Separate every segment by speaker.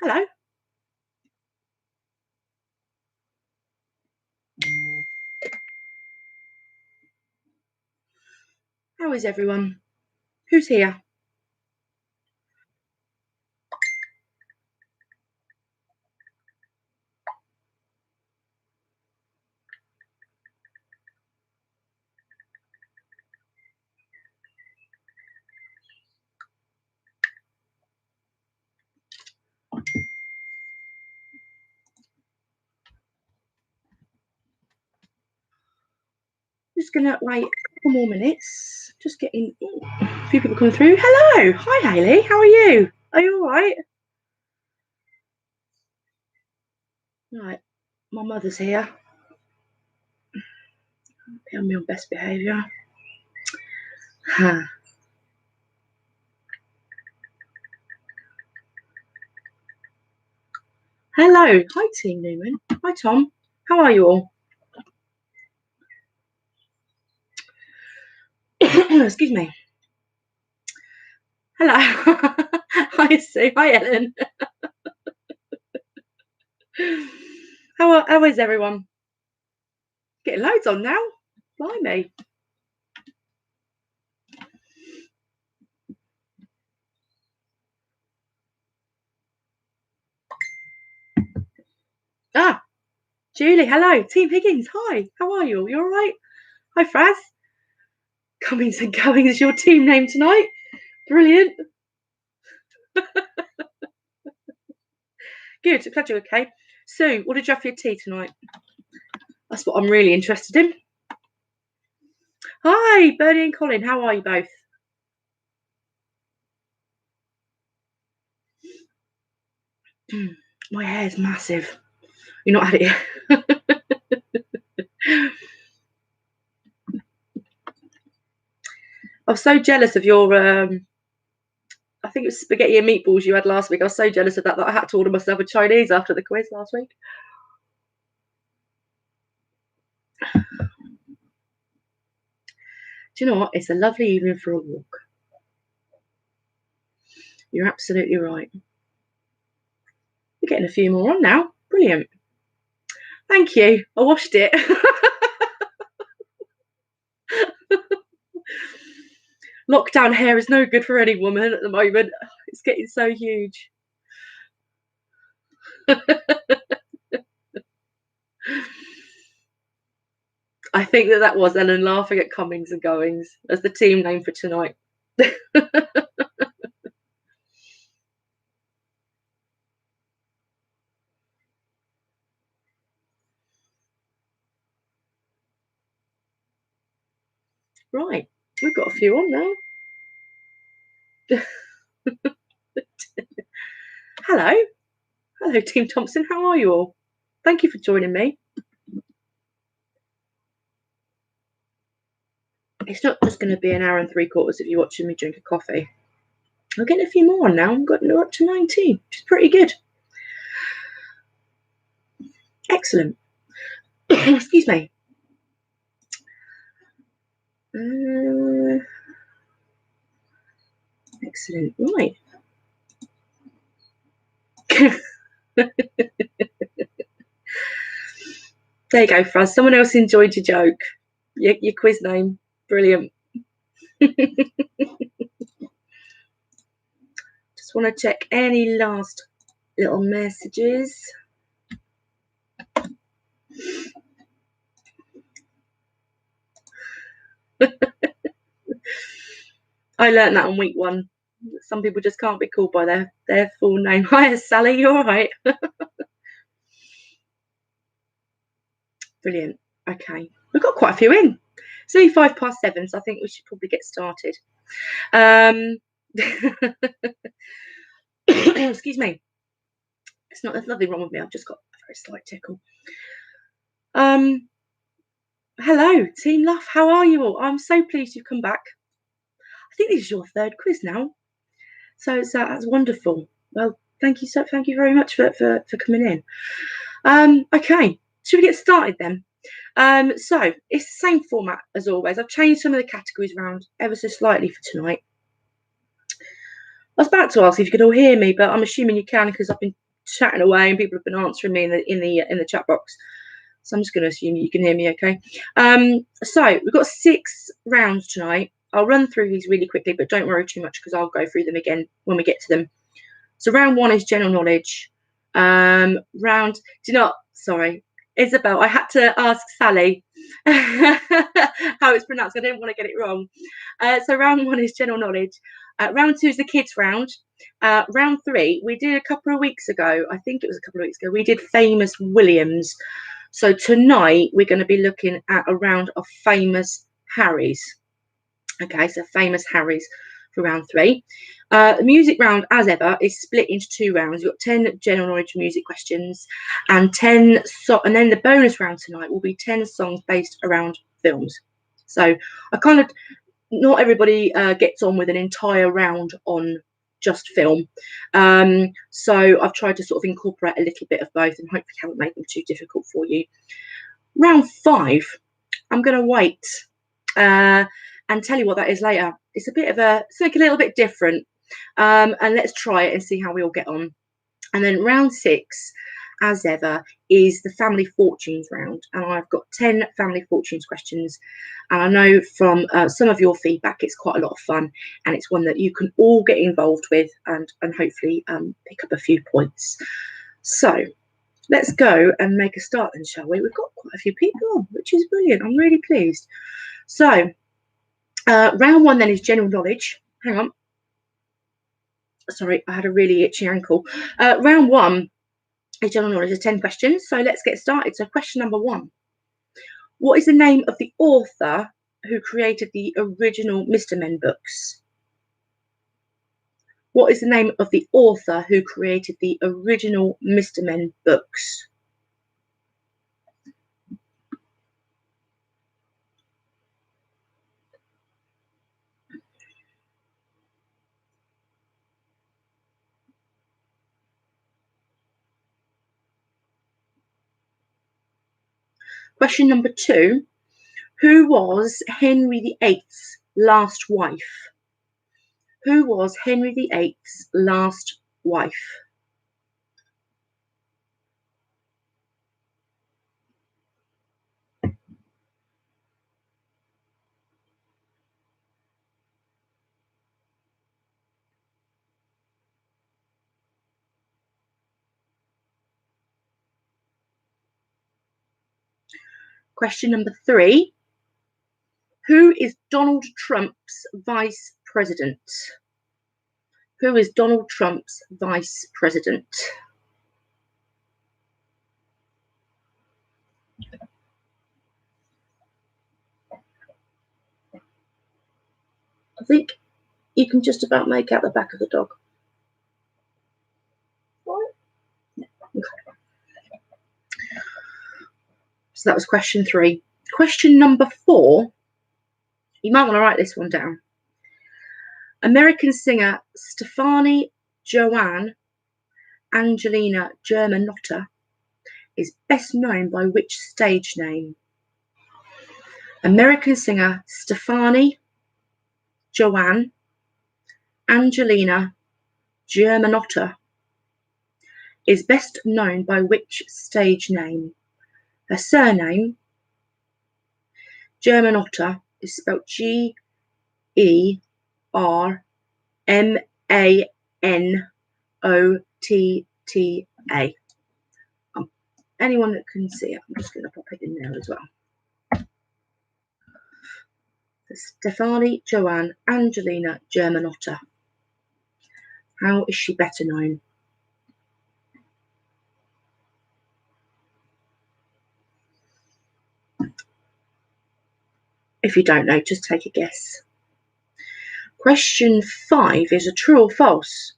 Speaker 1: Hello. How is everyone? Who's here? Just gonna wait a couple more minutes. Just getting a few people coming through. Hello. Hi, Hayley. How are you? Are you all right? Right. My mother's here. Be on my best behaviour. Huh. Hello. Hi, Team Newman. Hi, Tom. How are you all? Excuse me. Hello. Hi, Sue. Hi, Ellen. How is everyone? Getting loads on now. Blimey. Ah, Julie. Hello. Team Higgins. Hi. How are you? You all right? Hi, Fraz. Cummings and Goings is your team name tonight. Brilliant. Good. Glad you're okay. Sue, what did you have for your tea tonight? That's what I'm really interested in. Hi, Bernie and Colin. How are you both? My hair's massive. You're not had it yet. I was so jealous of your I think it was spaghetti and meatballs you had last week. I was so jealous of that I had to order myself a Chinese after the quiz last week. Do you know what? It's a lovely evening for a walk. You're absolutely right. We're getting a few more on now. Brilliant. Thank you. I washed it. Lockdown hair is no good for any woman at the moment. It's getting so huge. I think that was Ellen laughing at Cummings and Goings as the team name for tonight. Right, we've got a few on now. Hello, Team Thompson. How are you all? Thank you for joining me. It's not just going to be an hour and 3/4 if you're watching me drink a coffee. We're getting a few more on now. We're up to 19, which is pretty good. Excellent. Excuse me. Excellent. Right. There you go, Fraz. Someone else enjoyed your joke. Your quiz name. Brilliant. Just want to check any last little messages. I learned that on week 1. Some people just can't be called by their full name. Hi, Sally. You all right? Brilliant. Okay. We've got quite a few in. It's only 7:05, so I think we should probably get started. Excuse me. There's nothing wrong with me. I've just got a very slight tickle. Hello, Team Luff. How are you all? I'm so pleased you've come back. I think this is your 3rd quiz now, so that's wonderful. Well, thank you very much for coming in. Okay, should we get started then? So it's the same format as always. I've changed some of the categories around ever so slightly for tonight. I was about to ask if you could all hear me, but I'm assuming you can because I've been chatting away, and people have been answering me in the chat box. So I'm just going to assume you can hear me okay. So we've got 6 rounds tonight. I'll run through these really quickly, but don't worry too much because I'll go through them again when we get to them. So round 1 is general knowledge. Sorry, Isabel, I had to ask Sally how it's pronounced. I didn't want to get it wrong. So round 1 is general knowledge. Round 2 is the kids round. Round 3, we did a couple of weeks ago. I think it was a couple of weeks ago. We did famous Williams. So tonight we're going to be looking at a round of famous Harrys. Okay, so famous Harrys for round 3. The music round, as ever, is split into 2 rounds. You've got 10 general knowledge music questions and 10 and then the bonus round tonight will be 10 songs based around films. So not everybody gets on with an entire round on just film. So I've tried to sort of incorporate a little bit of both and hopefully haven't made them too difficult for you. Round 5, I'm going to wait and tell you what that is later. It's like a little bit different. And let's try it and see how we all get on. And then round 6, as ever, is the family fortunes round. And I've got 10 family fortunes questions. And I know from some of your feedback, it's quite a lot of fun. And it's one that you can all get involved with and hopefully pick up a few points. So let's go and make a start then, shall we? We've got quite a few people on, which is brilliant. I'm really pleased. So round 1 then is general knowledge. Hang on. Sorry, I had a really itchy ankle. Round 1 is general knowledge. There's 10 questions. So let's get started. So question number 1. What is the name of the author who created the original Mr. Men books? What is the name of the author who created the original Mr. Men books? Question number 2. Who was Henry VIII's last wife? Who was Henry VIII's last wife? Question number 3. Who is Donald Trump's vice president? Who is Donald Trump's vice president? I think you can just about make out the back of the dog. Okay. So that was question 3. Question number 4. You might want to write this one down. American singer Stefani Joanne Angelina Germanotta is best known by which stage name? American singer Stefani Joanne Angelina Germanotta is best known by which stage name? Her surname, Germanotta, is spelled Germanotta. Anyone that can see it, I'm just going to pop it in there as well. Stefani Joanne Angelina Germanotta. How is she better known? If you don't know, just take a guess. Question 5 is a true or false.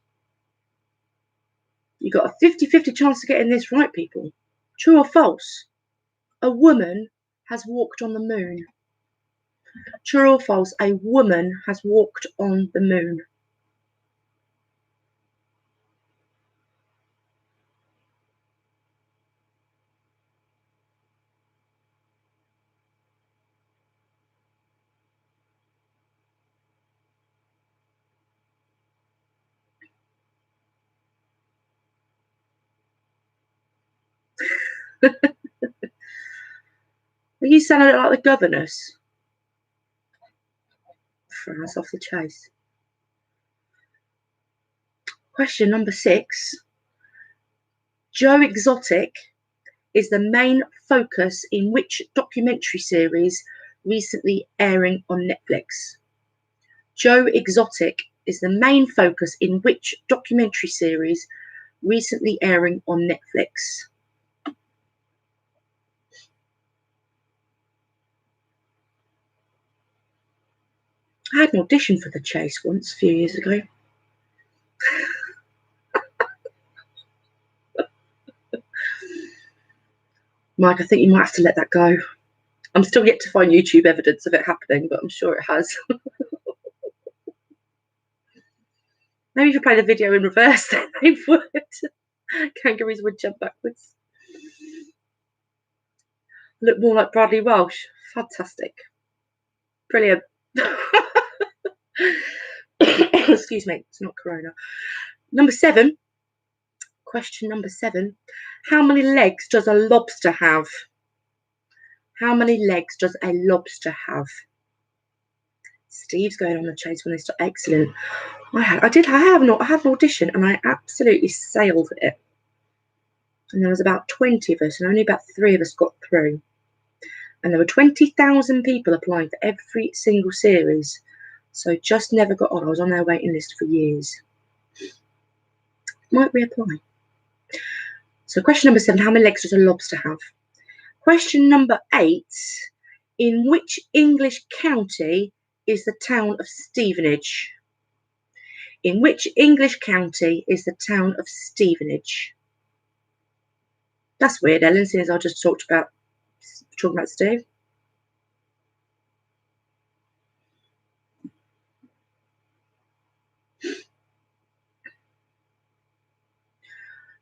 Speaker 1: You've got a 50-50 chance of getting this right, people. True or false? A woman has walked on the moon. True or false? A woman has walked on the moon. You sound a bit like the governess. Throw us off the chase. Question number 6. Joe Exotic is the main focus in which documentary series recently airing on Netflix? Joe Exotic is the main focus in which documentary series recently airing on Netflix? I had an audition for The Chase once a few years ago. Mike, I think you might have to let that go. I'm still yet to find YouTube evidence of it happening, but I'm sure it has. Maybe if you play the video in reverse, then they would. Kangaroos would jump backwards. Look more like Bradley Walsh. Fantastic. Brilliant. Excuse me, it's not corona. Number 7. Question number 7. How many legs does a lobster have? How many legs does a lobster have? Steve's going on the chase when they start. Excellent. I had an audition and I absolutely sailed it. And there was about 20 of us and only about 3 of us got through. And there were 20,000 people applying for every single series. So just never got on. I was on their waiting list for years. Might reapply. So question number 7, how many legs does a lobster have? Question number 8, in which English county is the town of Stevenage? In which English county is the town of Stevenage? That's weird, Ellen, since I just talking about Steve.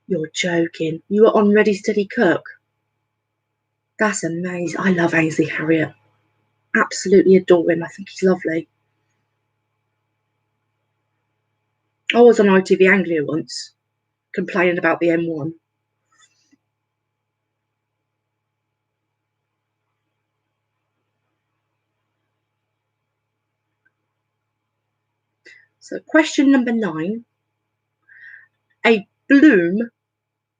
Speaker 1: You're joking. You were on Ready Steady Cook. That's amazing. I love Ainsley Harriott. Absolutely adore him. I think he's lovely. I was on ITV Anglia once, complaining about the M1. So question number 9. A bloom,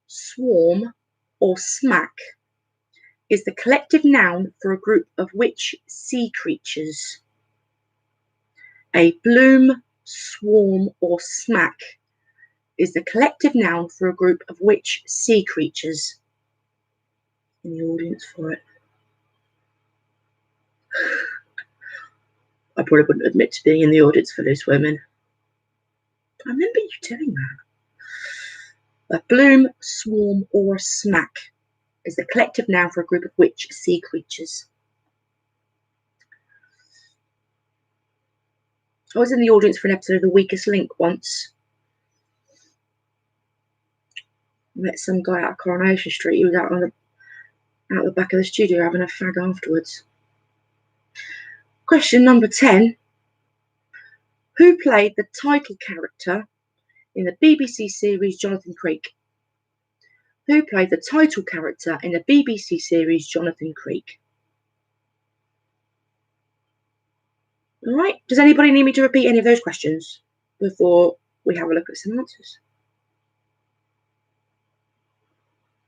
Speaker 1: swarm, or smack is the collective noun for a group of which sea creatures? A bloom, swarm, or smack is the collective noun for a group of which sea creatures? In the audience for it. I probably wouldn't admit to being in the audience for this, women. I remember you telling that. A bloom, swarm, or smack is the collective noun for a group of which sea creatures? I was in the audience for an episode of The Weakest Link once. I met some guy out of Coronation Street. He was out the back of the studio having a fag afterwards. Question number 10. Who played the title character in the BBC series Jonathan Creek? Who played the title character in the BBC series Jonathan Creek? All right. Does anybody need me to repeat any of those questions before we have a look at some answers?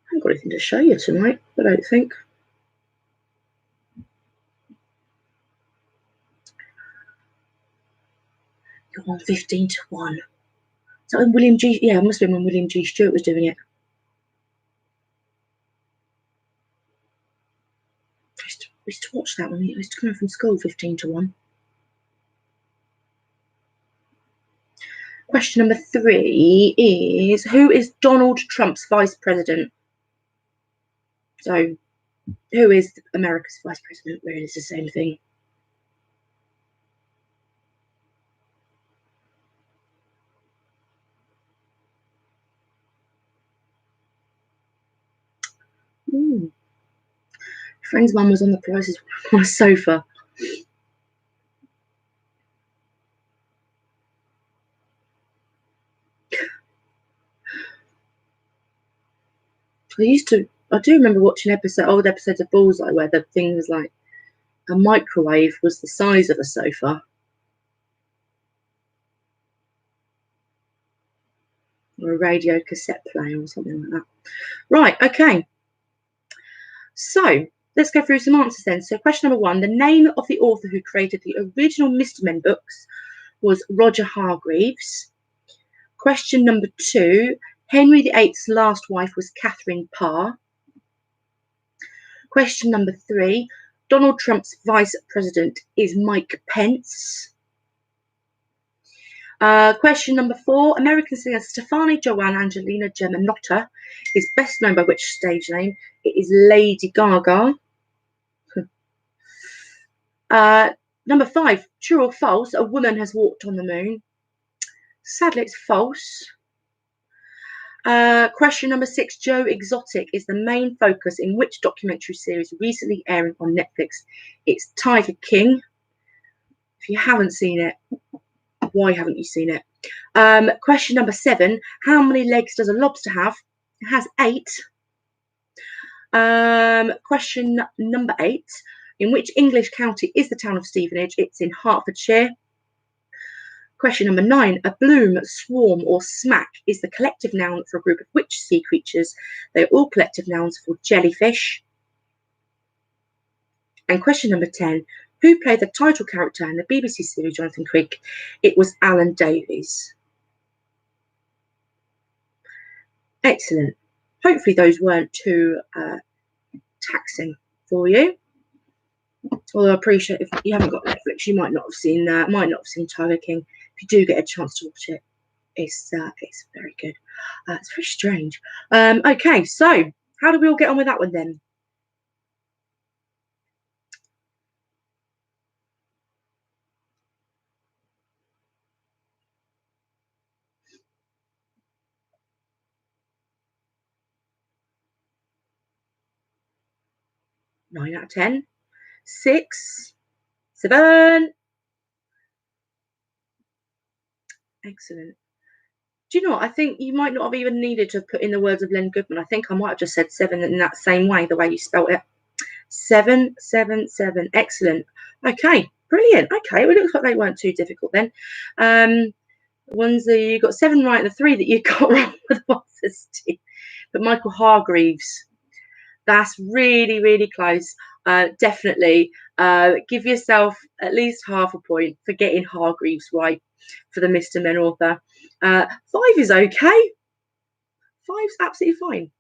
Speaker 1: I haven't got anything to show you tonight, I don't think. You're on 15 to 1. Is that when William G? Yeah, it must have been when William G. Stewart was doing it. We used to watch that when we used to come home from school, 15 to 1. Question number 3 is, who is Donald Trump's vice president? So, who is America's vice president? Really, it's the same thing. Friend's mum was on the Prices on a sofa. I used to I do remember watching old episodes of Bullseye where the thing was like a microwave was the size of a sofa. Or a radio cassette player or something like that. Right, okay. So let's go through some answers then. So question number 1, the name of the author who created the original Mr. Men books was Roger Hargreaves. Question number 2, Henry VIII's last wife was Catherine Parr. Question number 3, Donald Trump's vice president is Mike Pence. Question number 4, American singer Stefani Joanne Angelina Germanotta is best known by which stage name? It is Lady Gaga. Number 5, true or false, a woman has walked on the moon. Sadly, it's false. Question number 6, Joe Exotic is the main focus in which documentary series recently airing on Netflix? It's Tiger King. If you haven't seen it, why haven't you seen it? Question number 7, how many legs does a lobster have? It has 8. Question number 8, in which English county is the town of Stevenage? It's in Hertfordshire. Question number 9, a bloom, swarm or smack is the collective noun for a group of which sea creatures? They're all collective nouns for jellyfish. And question number 10, who played the title character in the BBC series Jonathan Quick? It was Alan Davies. Excellent. Hopefully those weren't too taxing for you. Although I appreciate if you haven't got Netflix, you might not have seen Tiger King. If you do get a chance to watch it, it's very good. It's very strange. Okay, so how do we all get on with that one then? Nine out of 10. 6, 7. Excellent. Do you know what? I think you might not have even needed to put in the words of Len Goodman. I think I might have just said 7 in that same way, the way you spelt it. 7, 7, 7. Excellent. Okay, brilliant. Okay, well, it looks like they weren't too difficult then. Ones that you got 7 right, and the 3 that you got wrong with the but Michael Hargreaves. That's really, really close. Definitely give yourself at least half a point for getting Hargreaves right for the Mr. Men author. 5 is okay. 5's absolutely fine.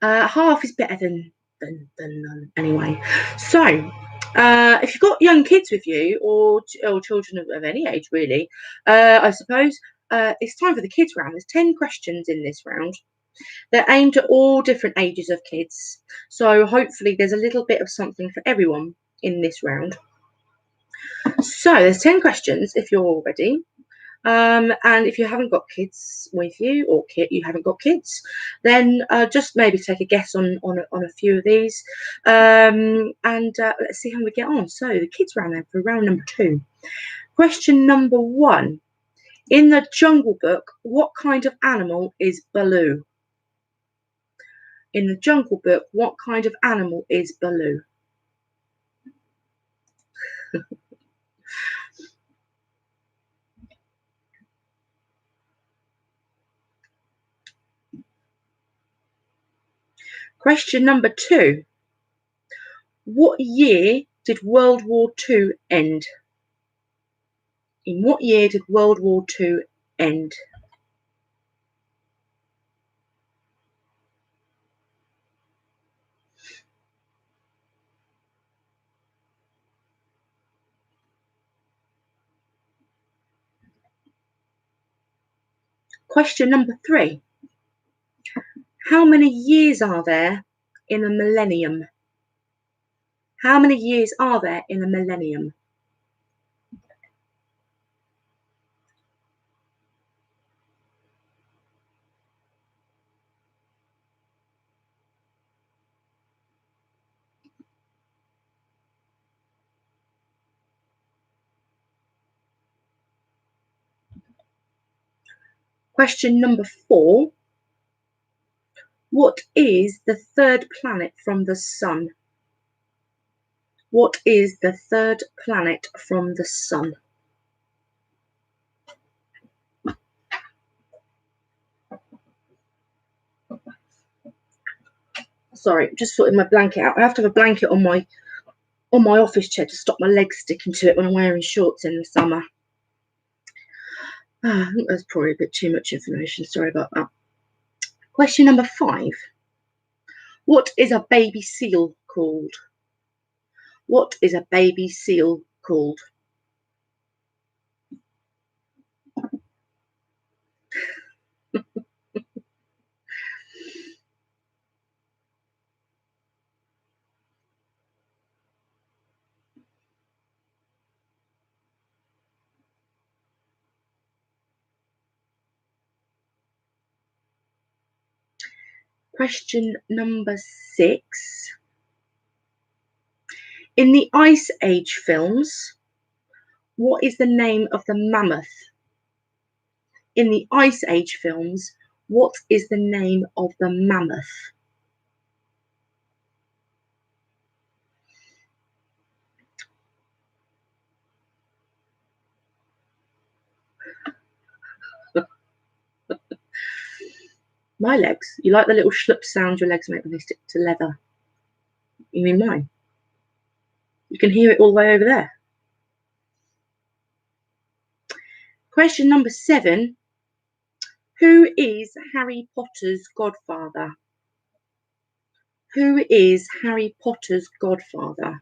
Speaker 1: Half is better than none anyway. So if you've got young kids with you or children of any age really, I suppose it's time for the kids round. There's 10 questions in this round. They're aimed at all different ages of kids. So hopefully there's a little bit of something for everyone in this round. So there's 10 questions if you're all ready. And if you haven't got kids with you, or you haven't got kids, then just maybe take a guess on a few of these, and let's see how we get on. So the kids round then for round number 2. Question number 1: in the Jungle Book, what kind of animal is Baloo? In the Jungle Book, what kind of animal is Baloo? Question number 2. What year did World War II end? In what year did World War II end? Question number 3. How many years are there in a millennium? How many years are there in a millennium? Question number 4. What is the third planet from the sun? What is the third planet from the sun? Sorry, just sorting my blanket out. I have to have a blanket on my office chair to stop my legs sticking to it when I'm wearing shorts in the summer. I think that's probably a bit too much information. Sorry about that. Question number 5. What is a baby seal called? What is a baby seal called? Question number 6. In the Ice Age films, what is the name of the mammoth? In the Ice Age films, what is the name of the mammoth? My legs. You like the little schlup sound your legs make when they stick to leather? You mean mine? You can hear it all the way over there. Question number 7. Who is Harry Potter's godfather? Who is Harry Potter's godfather?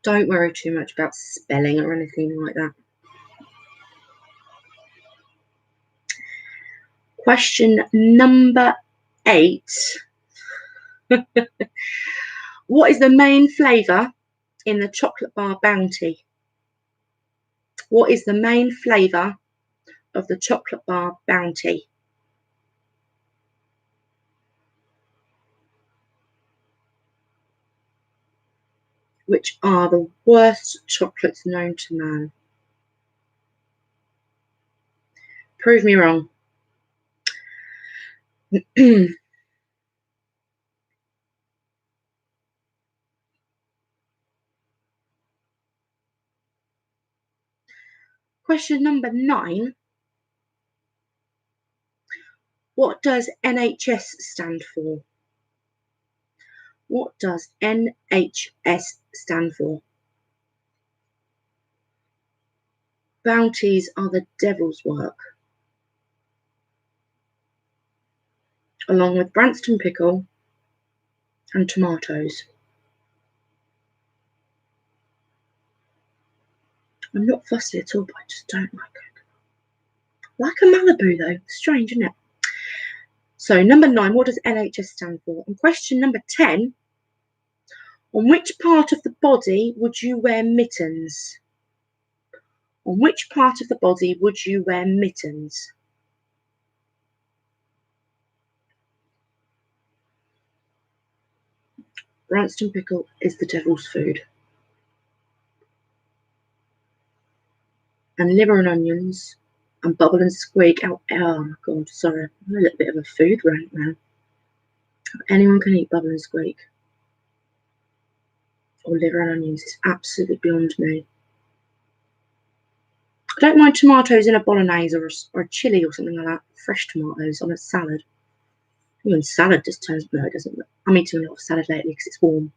Speaker 1: Don't worry too much about spelling or anything like that. Question number 8. What is the main flavour in the chocolate bar Bounty? What is the main flavour of the chocolate bar Bounty? Which are the worst chocolates known to man? Prove me wrong. Question number 9. What does NHS stand for? What does NHS stand for? Bounties are the devil's work. Along with Branston pickle and tomatoes. I'm not fussy at all, but I just don't like it. Like a Malibu though, strange, isn't it? So number 9, what does NHS stand for? And question number 10, on which part of the body would you wear mittens? On which part of the body would you wear mittens? Branston pickle is the devil's food. And liver and onions and bubble and squeak. Oh my god, sorry. I'm a little bit of a food rant now. Anyone can eat bubble and squeak. Or liver and onions. It's absolutely beyond me. I don't mind tomatoes in a bolognese or a chili or something like that. Fresh tomatoes on a salad. Even salad just turns blue, doesn't it? I'm eating a lot of salad lately because it's warm.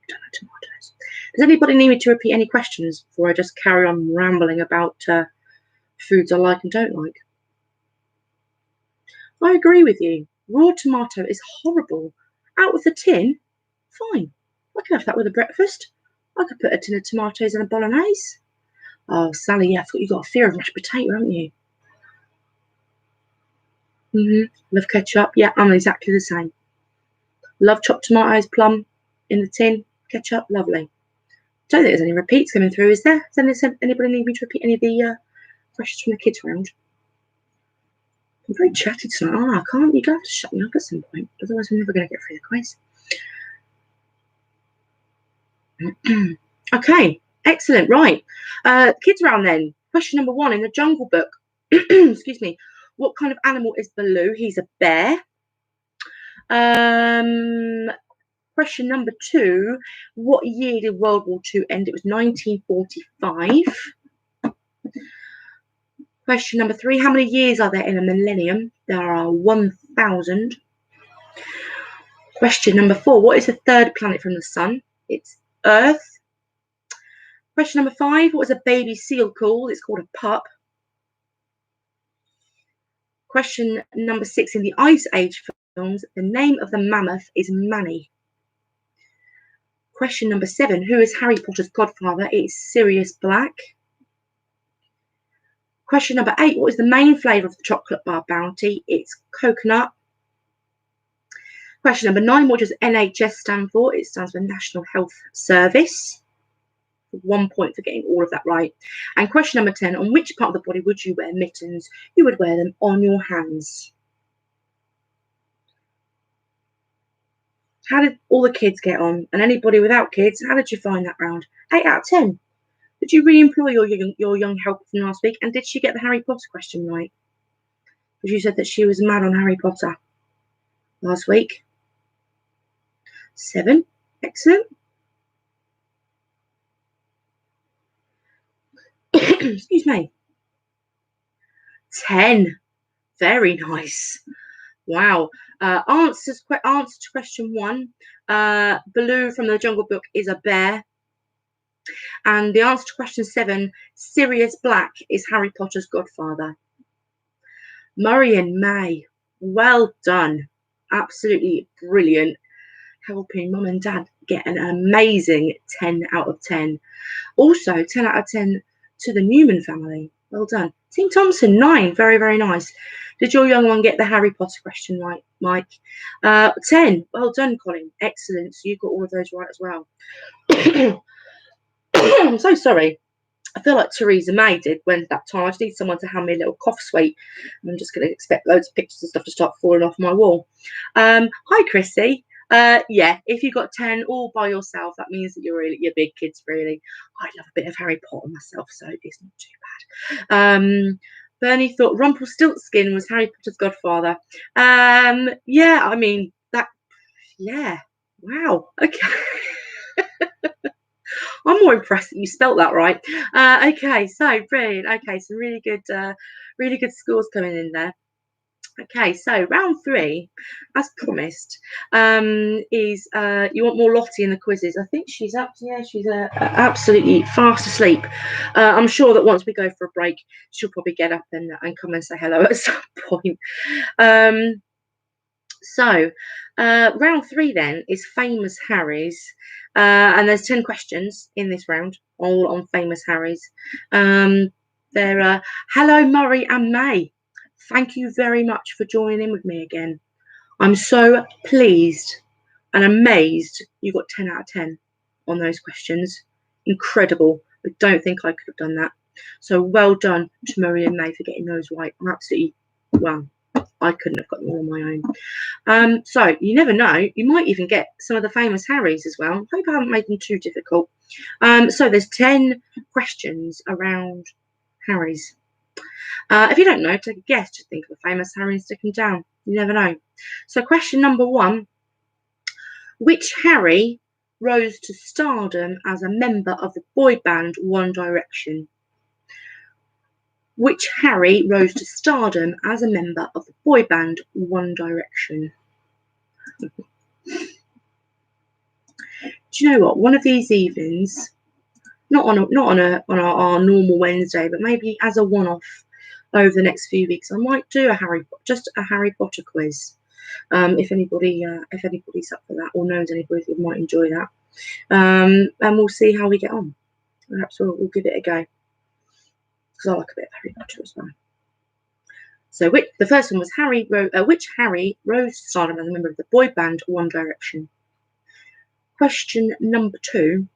Speaker 1: I don't like tomatoes. Does anybody need me to repeat any questions before I just carry on rambling about foods I like and don't like? I agree with you. Raw tomato is horrible. Out of the tin, fine. I can have that with a breakfast. I could put a tin of tomatoes in a bolognese. Oh, Sally, yeah, I thought you got a fear of mashed potato, haven't you? Love ketchup. Yeah, I'm exactly the same. Love chopped tomatoes, plum in the tin, ketchup, lovely. Don't think there's any repeats coming through, is there? Does anybody need me to repeat any of the questions from the kids round? I'm very chatty tonight. Oh, I can't. You're going to have to shut me up at some point. Otherwise, we're never going to get through the quiz. Okay, excellent. Right. Kids round then. Question number 1 in the Jungle Book. Excuse me. What kind of animal is Baloo? He's a bear. Question number 2. What year did World War II end? It was 1945. Question number 3. How many years are there in a millennium? There are 1,000. Question number 4. What is the third planet from the sun? It's Earth. Question number 5. What is a baby seal called? It's called a pup. Question number 6. In the Ice Age films, the name of the mammoth is Manny. Question number 7. Who is Harry Potter's godfather? It's Sirius Black. Question number 8. What is the main flavour of the chocolate bar Bounty? It's coconut. Question number 9. What does NHS stand for? It stands for National Health Service. 1 point for getting all of that right. And question number 10. On which part of the body would you wear mittens? You would wear them on your hands. How did all the kids get on? And anybody without kids, how did you find that round? 8 out of 10. Did you re-employ your young helper from last week? And did she get the Harry Potter question right? Because you said that she was mad on Harry Potter last week. 7. Excellent. Excuse me. 10. Very nice. Wow. Answer to question 1. Baloo from the Jungle Book is a bear. And the answer to question 7, Sirius Black is Harry Potter's godfather. Murray and May, well done. Absolutely brilliant. Helping mum and dad get an amazing 10 out of 10. Also, 10 out of 10 to the Newman family. Well done. Team Thompson, 9. Very, very nice. Did your young one get the Harry Potter question right, Mike? 10. Well done, Colin. Excellent. So you got all of those right as well. I'm so sorry. I feel like Theresa May did when that time. I just need someone to hand me a little cough sweet. I'm just going to expect loads of pictures and stuff to start falling off my wall. Hi, Chrissy. Yeah, if you got 10 all by yourself, that means that you're big kids, really. I love a bit of Harry Potter myself, so it's not too bad. Bernie thought Rumpelstiltskin was Harry Potter's godfather. Yeah, I mean, yeah. Wow, okay. I'm more impressed that you spelt that right. Okay, so brilliant. Okay, some really good scores coming in there. Okay, so round 3, as promised, is you want more Lottie in the quizzes. I think she's up. Yeah, she's absolutely fast asleep. I'm sure that once we go for a break, she'll probably get up and come and say hello at some point. So round 3 then is Famous Harrys, and there's 10 questions in this round, all on Famous Harrys. They're hello, Murray and May. Thank you very much for joining in with me again. I'm so pleased and amazed you got 10 out of 10 on those questions. Incredible. I don't think I could have done that. So well done to Murray and May for getting those right. I'm absolutely, well, I couldn't have got them on my own. So you never know. You might even get some of the Famous Harrys as well. Hope I haven't made them too difficult. So there's 10 questions around Harrys. If you don't know, take a guess. Just think of a Famous Harry and stick them down. You never know. So question number 1. Which Harry rose to stardom as a member of the boy band One Direction? Which Harry rose to stardom as a member of the boy band One Direction? Do you know what? One of these evenings, not on our normal Wednesday, but maybe as a one-off over the next few weeks, I might do a Harry Potter quiz. If anybody's up for that or knows anybody who might enjoy that, and we'll see how we get on. Perhaps we'll give it a go, because I like a bit of Harry Potter as well. So the first one was which Harry rose to stardom as a member of the boy band One Direction? Question number 2.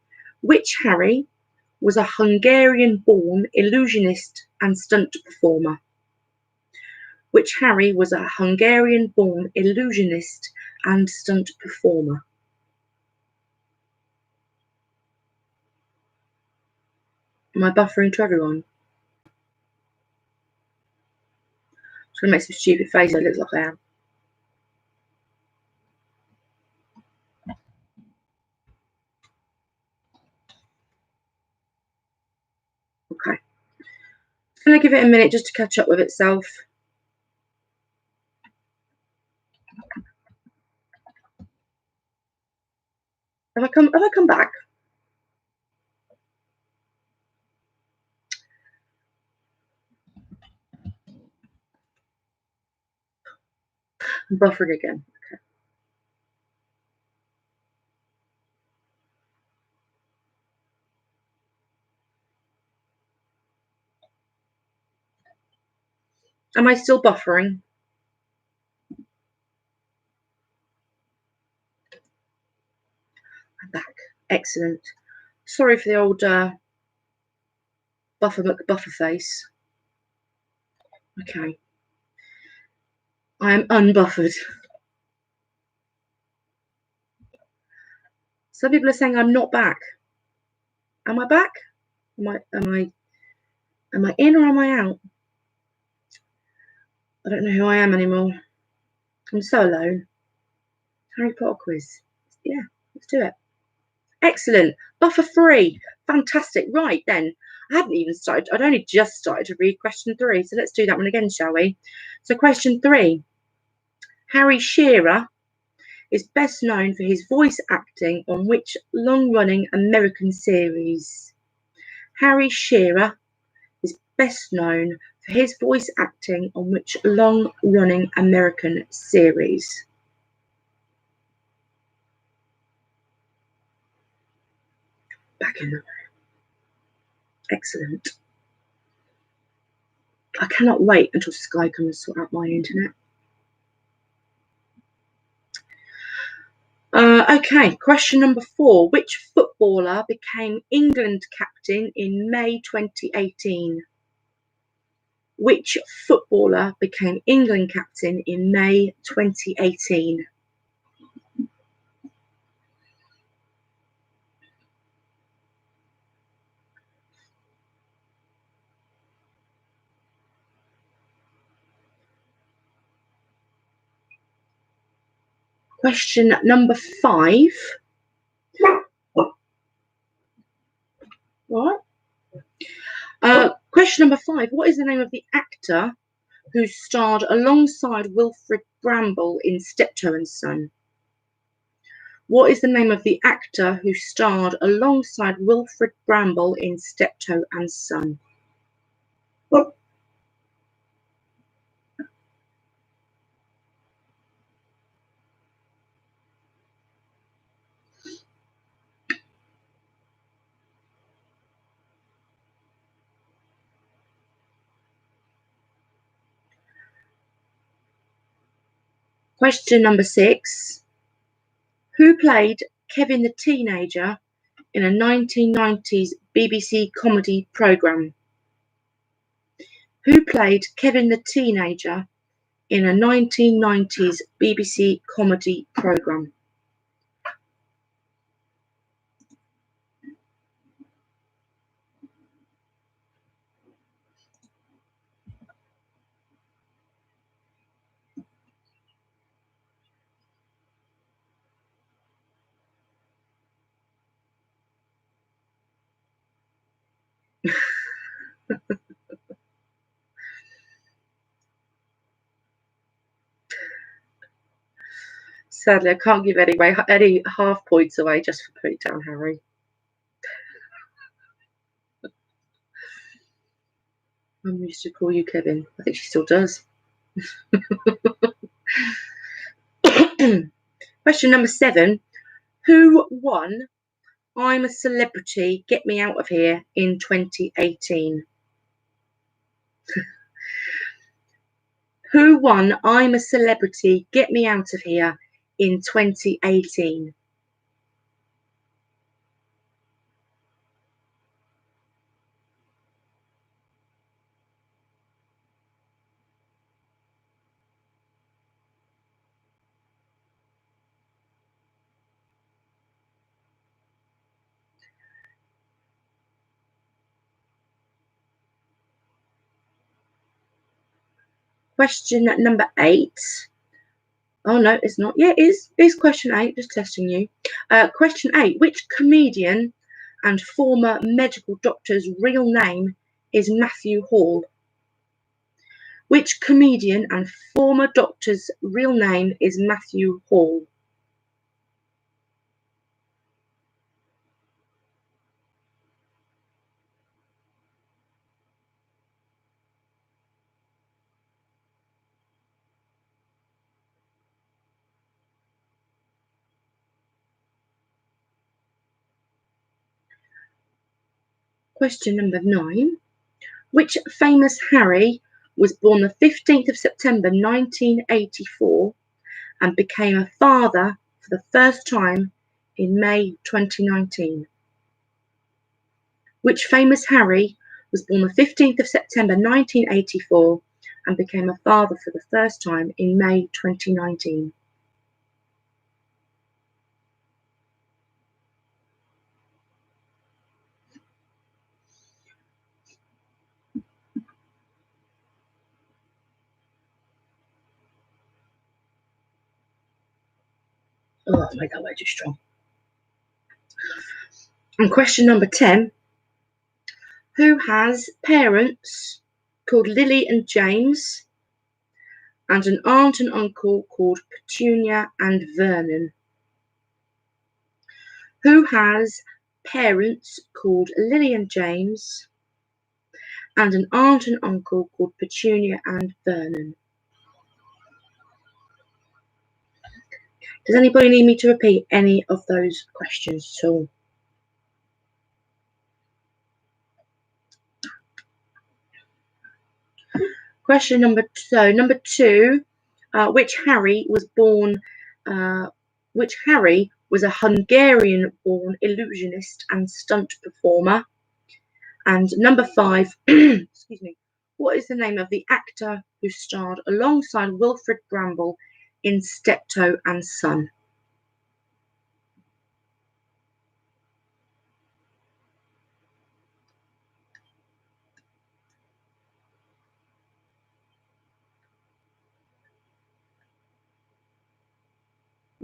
Speaker 1: Which Harry was a Hungarian-born illusionist and stunt performer? Which Harry was a Hungarian-born illusionist and stunt performer? Am I buffering to everyone? I'm just going to make some stupid face. It looks like I am. Okay. I'm going to give it a minute just to catch up with itself. Have I come back? I'm buffering again. Okay. Am I still buffering? I'm back. Excellent. Sorry for the old Buffer McBuffer face. Okay. I am unbuffered. Some people are saying I'm not back. Am I back? Am I in or am I out? I don't know who I am anymore. I'm so alone. Harry Potter quiz. Yeah, let's do it. Excellent. Buffer free. Fantastic. Right then. I hadn't even started. I'd only just started to read question 3. So let's do that one again, shall we? So question 3. Harry Shearer is best known for his voice acting on which long-running American series? Harry Shearer is best known for his voice acting on which long-running American series? Back in the room. Excellent. I cannot wait until Sky comes and sort out my internet. Okay, question number 4. Which footballer became England captain in May 2018? Which footballer became England captain in May 2018? Question number 5. What? Question number 5. What is the name of the actor who starred alongside Wilfrid Bramble in Steptoe and Son? What is the name of the actor who starred alongside Wilfrid Bramble in Steptoe and Son? Question number 6. Who played Kevin the Teenager in a 1990s BBC comedy programme? Who played Kevin the Teenager in a 1990s BBC comedy programme? Sadly, I can't give any half points away just for putting down Harry. Mum used to call you Kevin. I think she still does. Question number 7. Who won I'm a Celebrity, Get Me Out of Here in 2018? Who won I'm a Celebrity, Get Me Out of Here in 2018? Question number 8. Oh, no, it's not. Yeah, it is question 8, just testing you. Question 8. Which comedian and former medical doctor's real name is Matthew Hall? Which comedian and former doctor's real name is Matthew Hall? Question number 9. Which famous Harry was born the 15th of September 1984 and became a father for the first time in May 2019? Which famous Harry was born the 15th of September 1984 and became a father for the first time in May 2019? Oh, that's made that way too strong. And question number 10. Who has parents called Lily and James and an aunt and uncle called Petunia and Vernon? Who has parents called Lily and James and an aunt and uncle called Petunia and Vernon? Does anybody need me to repeat any of those questions at all? Question number 2. Which Harry was born? Which Harry was a Hungarian-born illusionist and stunt performer? And number 5. Excuse me. What is the name of the actor who starred alongside Wilfrid Brambell in Steptoe and Son?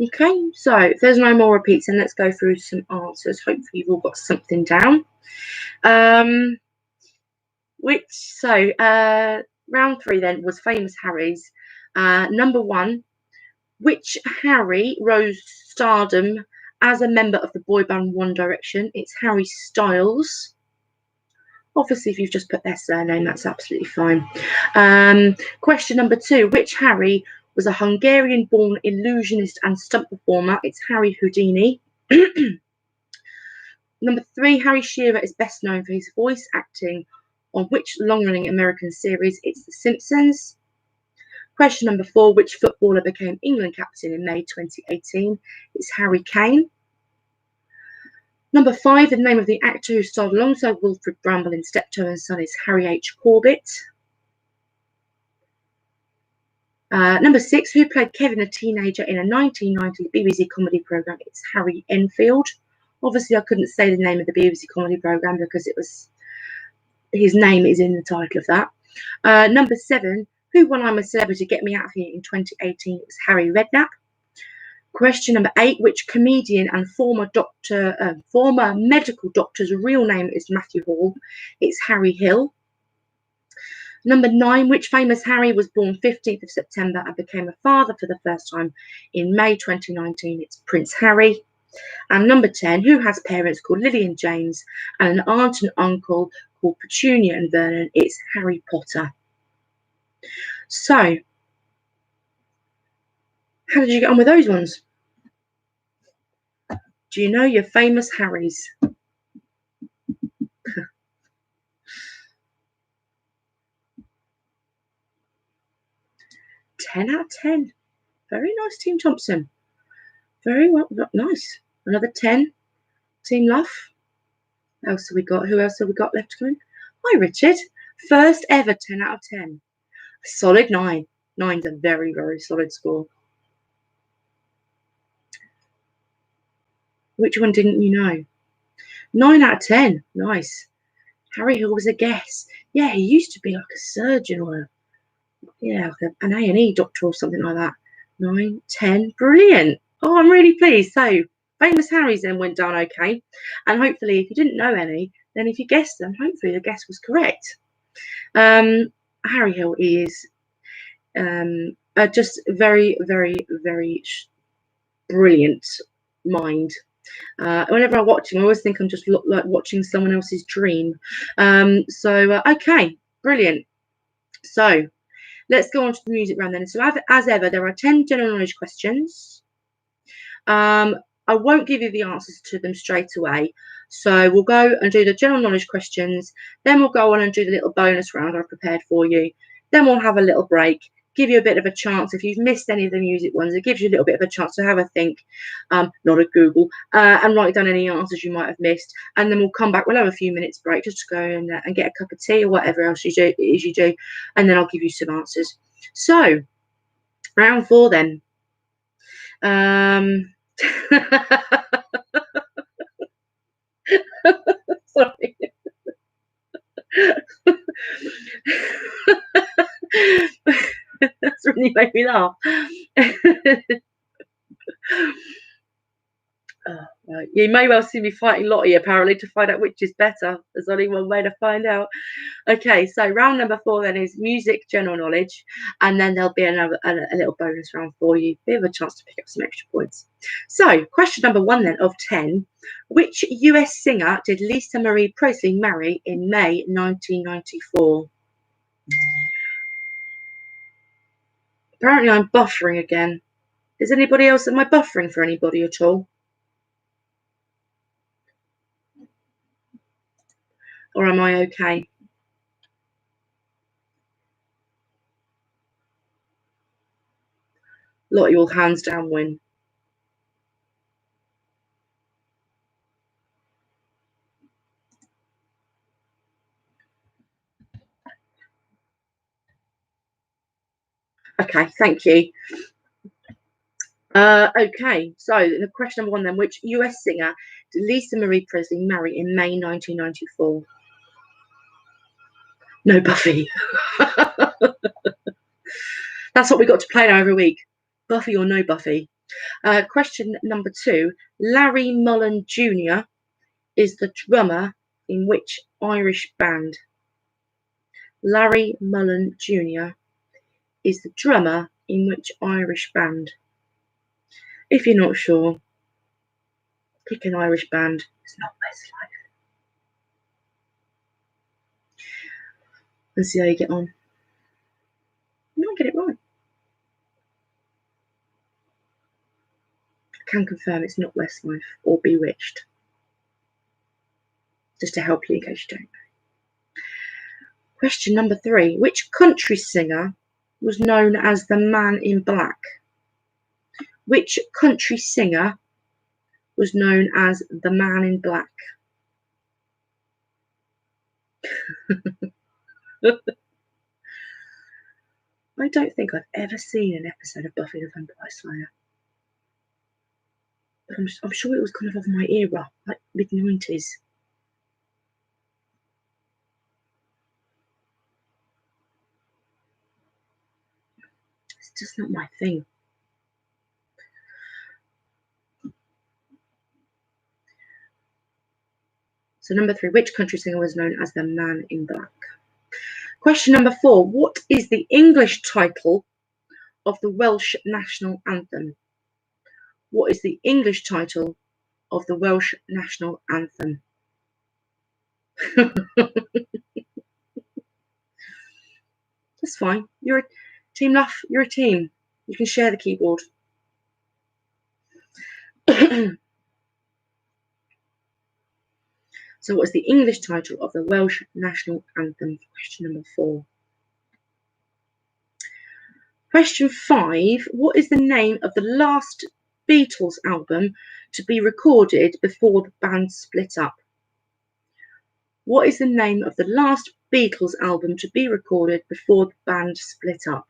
Speaker 1: Okay, so if there's no more repeats, then let's go through some answers. Hopefully you've all got something down. Round 3 then was famous Harrys. Number 1, which Harry rose to stardom as a member of the boy band One Direction? It's Harry Styles. Obviously, if you've just put their surname, that's absolutely fine. Question number 2, which Harry was a Hungarian-born illusionist and stunt performer? It's Harry Houdini. Number 3, Harry Shearer is best known for his voice acting on which long-running American series? It's The Simpsons. Question number 4, which footballer became England captain in May 2018? It's Harry Kane. Number 5, the name of the actor who starred alongside Wilfrid Brambell in Steptoe and Son is Harry H. Corbett. Number 6, who played Kevin the teenager in a 1990 BBC comedy programme? It's Harry Enfield. Obviously, I couldn't say the name of the BBC comedy programme because his name is in the title of that. Number 7, who won I'm a Celebrity, Get Me Out of Here in 2018? It was Harry Redknapp. Question number 8, which comedian and former medical doctor's real name is Matthew Hall? It's Harry Hill. Number 9, which famous Harry was born 15th of September and became a father for the first time in May 2019? It's Prince Harry. And number 10, who has parents called Lily and James and an aunt and uncle called Petunia and Vernon? It's Harry Potter. So, how did you get on with those ones? Do you know your famous Harrys? 10 out of 10. Very nice, Team Thompson. Very well, nice. Another 10, Team Luff. Who else have we got? Who else have we got left to go in? Hi, Richard. First ever 10 out of 10. A solid 9. 9's a very, very solid score. Which one didn't you know? 9 out of 10. Nice. Harry Hill was a guess. Yeah, he used to be like a surgeon or Yeah, like an A&E doctor or something like that. 9, 10, brilliant. Oh, I'm really pleased. So, Famous Harry's then went down okay. And hopefully, if you didn't know any, then if you guessed them, hopefully the guess was correct. Harry Hill is just very, very, very brilliant mind. Whenever I watch him, I always think I'm just like watching someone else's dream. Okay, brilliant. So, let's go on to the music round then. So, as ever, there are 10 general knowledge questions. I won't give you the answers to them straight away. So, we'll go and do the general knowledge questions. Then we'll go on and do the little bonus round I've prepared for you. Then we'll have a little break, give you a bit of a chance. If you've missed any of the music ones, it gives you a little bit of a chance to have a think, not a Google, and write down any answers you might have missed. And then we'll come back. We'll have a few minutes break just to go and get a cup of tea or whatever else you do. And then I'll give you some answers. So, round 4 then. Sorry. That's really made me laugh. Right. You may well see me fighting Lottie apparently to find out which is better. There's only one way to find out. Okay, so round number 4 then is music general knowledge, and then there'll be a little bonus round for you. Bit of a chance to pick up some extra points. So, question number 1 then of 10: which US singer did Lisa Marie Presley marry in May 1994? Apparently, I'm buffering again. Is anybody else? Am I buffering for anybody at all? Or am I okay? Lottie will hands down win. Okay, thank you. Okay, so the question number 1 then: which US singer did Lisa Marie Presley marry in May 1994? No, Buffy. That's what we got to play now every week. Buffy or no Buffy. Question number 2: Larry Mullen Jr. is the drummer in which Irish band? Larry Mullen Jr. is the drummer in which Irish band? If you're not sure, pick an Irish band. It's not Westlife. Let's see how you get on. You might get it right. I can confirm it's not Westlife or Bewitched. Just to help you in case you don't know. Question number 3: which country singer was known as the Man in Black? Which country singer was known as the Man in Black? I don't think I've ever seen an episode of Buffy the Vampire Slayer. But I'm sure it was kind of my era, like mid-90s. It's just not my thing. So number 3: which country singer was known as the Man in Black? Question number 4: what is the English title of the Welsh national anthem? What is the English title of the Welsh national anthem? That's fine. You're a team, Luff. You're a team. You can share the keyboard. So, what is the English title of the Welsh national anthem? Question number 4. Question 5. What is the name of the last Beatles album to be recorded before the band split up? What is the name of the last Beatles album to be recorded before the band split up?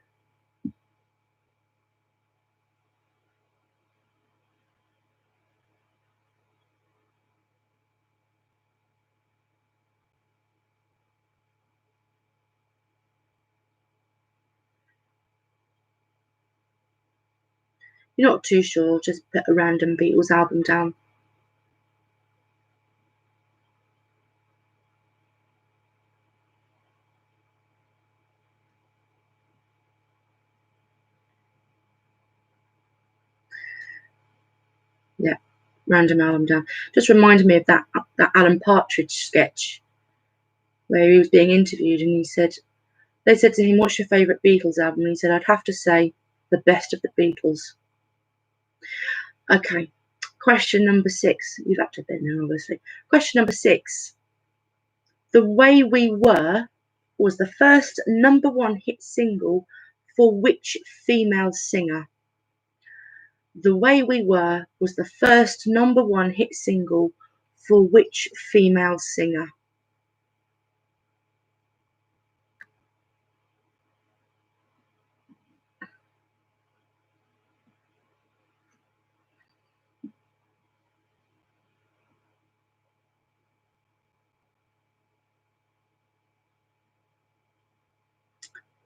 Speaker 1: you're not too sure, just put a random Beatles album down. Yeah, random album down. Just reminded me of that Alan Partridge sketch where he was being interviewed and he said, they said to him, what's your favourite Beatles album? And he said, I'd have to say The Best of the Beatles. Okay, question number 6. You've had to have been there, obviously. Question number 6. The Way We Were was the first #1 hit single for which female singer? The Way We Were was the first #1 hit single for which female singer?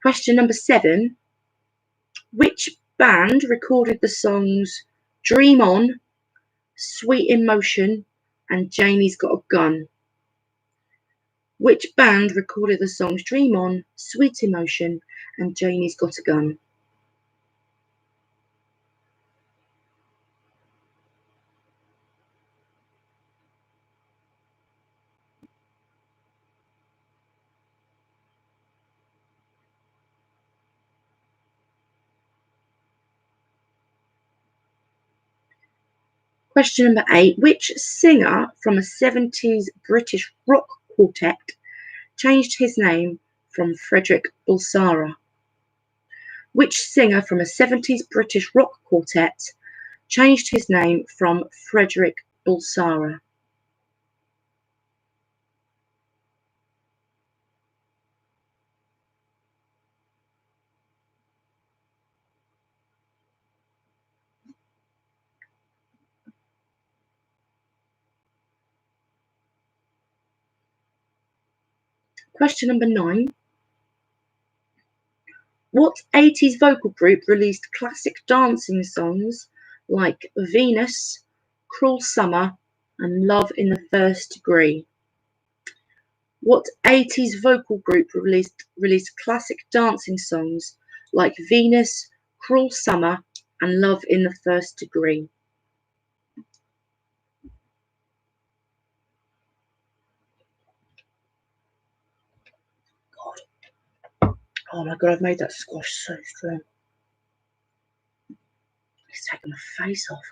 Speaker 1: Question number 7. Which band recorded the songs Dream On, Sweet Emotion, and Janie's Got a Gun? Which band recorded the songs Dream On, Sweet Emotion, and Janie's Got a Gun? Question number 8. Which singer from a 70s British rock quartet changed his name from Frederick Bulsara? Which singer from a 70s British rock quartet changed his name from Frederick Bulsara? Question number 9. What 80s vocal group released classic dancing songs like Venus, Cruel Summer, and Love in the First Degree? What 80s vocal group released classic dancing songs like Venus, Cruel Summer, and Love in the First Degree? Oh my god, I've made that squash so strong. It's taking my face off.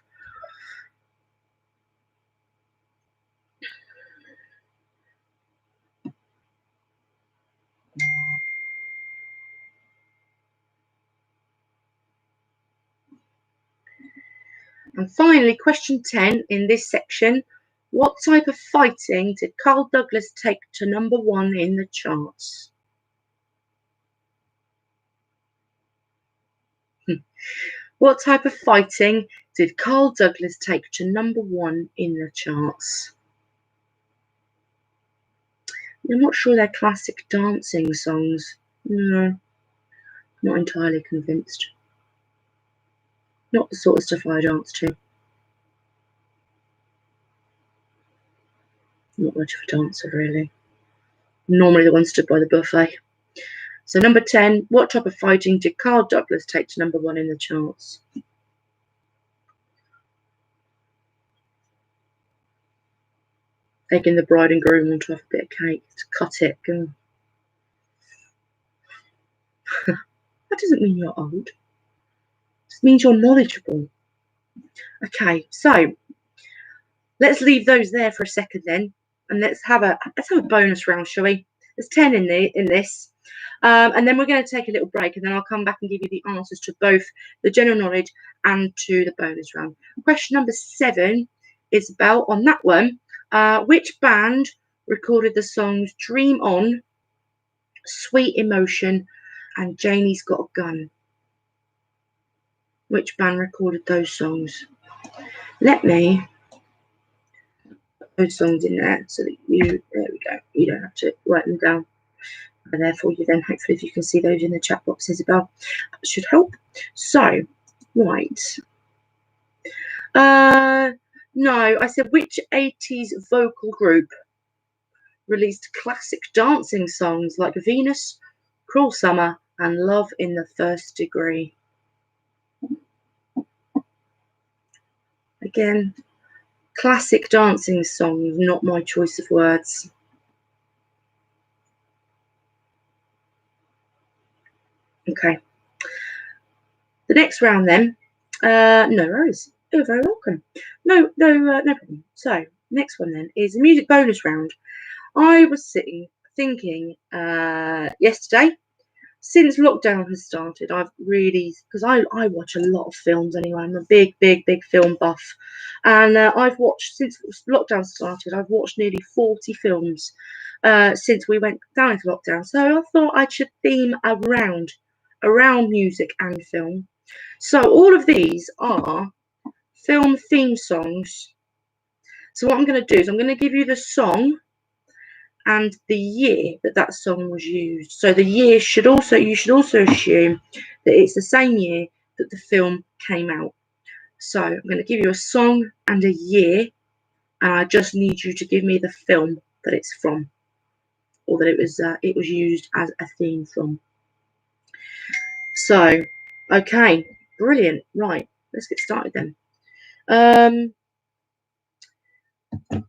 Speaker 1: And finally, question 10 in this section. What type of fighting did Carl Douglas take to #1 in the charts? What type of fighting did Carl Douglas take to #1 in the charts? I'm not sure they're classic dancing songs. No, not entirely convinced. Not the sort of stuff I dance to. Not much of a dancer, really. Normally the one stood by the buffet. So number 10, what type of fighting did Carl Douglas take to #1 in the charts? Taking the bride and groom onto a bit of cake to cut it. That doesn't mean you're old. It just means you're knowledgeable. Okay, so let's leave those there for a second then, and let's have a bonus round, shall we? There's 10 in this. And then we're going to take a little break, and then I'll come back and give you the answers to both the general knowledge and to the bonus round. Question number 7 is about, on that one, which band recorded the songs Dream On, Sweet Emotion, and Janie's Got a Gun? Which band recorded those songs? Let me put those songs in there so that there we go, you don't have to write them down. And therefore you then, hopefully, if you can see those in the chat box, Isabel, that should help. So, right, No, I said which 80s vocal group released classic dancing songs like Venus, Cruel Summer, and Love in the First Degree? Again, classic dancing songs, not my choice of words. Okay. The next round then, no worries. You're very welcome. No problem. So, next one then is a music bonus round. I was sitting thinking yesterday, since lockdown has started, I've really, because I watch a lot of films anyway. I'm a big film buff, and I've watched, since lockdown started, I've watched nearly 40 films since we went down into lockdown. So I thought I should theme around music and film. So all of these are film theme songs. So what I'm going to do is I'm going to give you the song and the year that song was used. So the year you should also assume that it's the same year that the film came out. So I'm going to give you a song and a year, and I just need you to give me the film that it's from, or that it was used as a theme from. So, okay, brilliant. Right, let's get started then.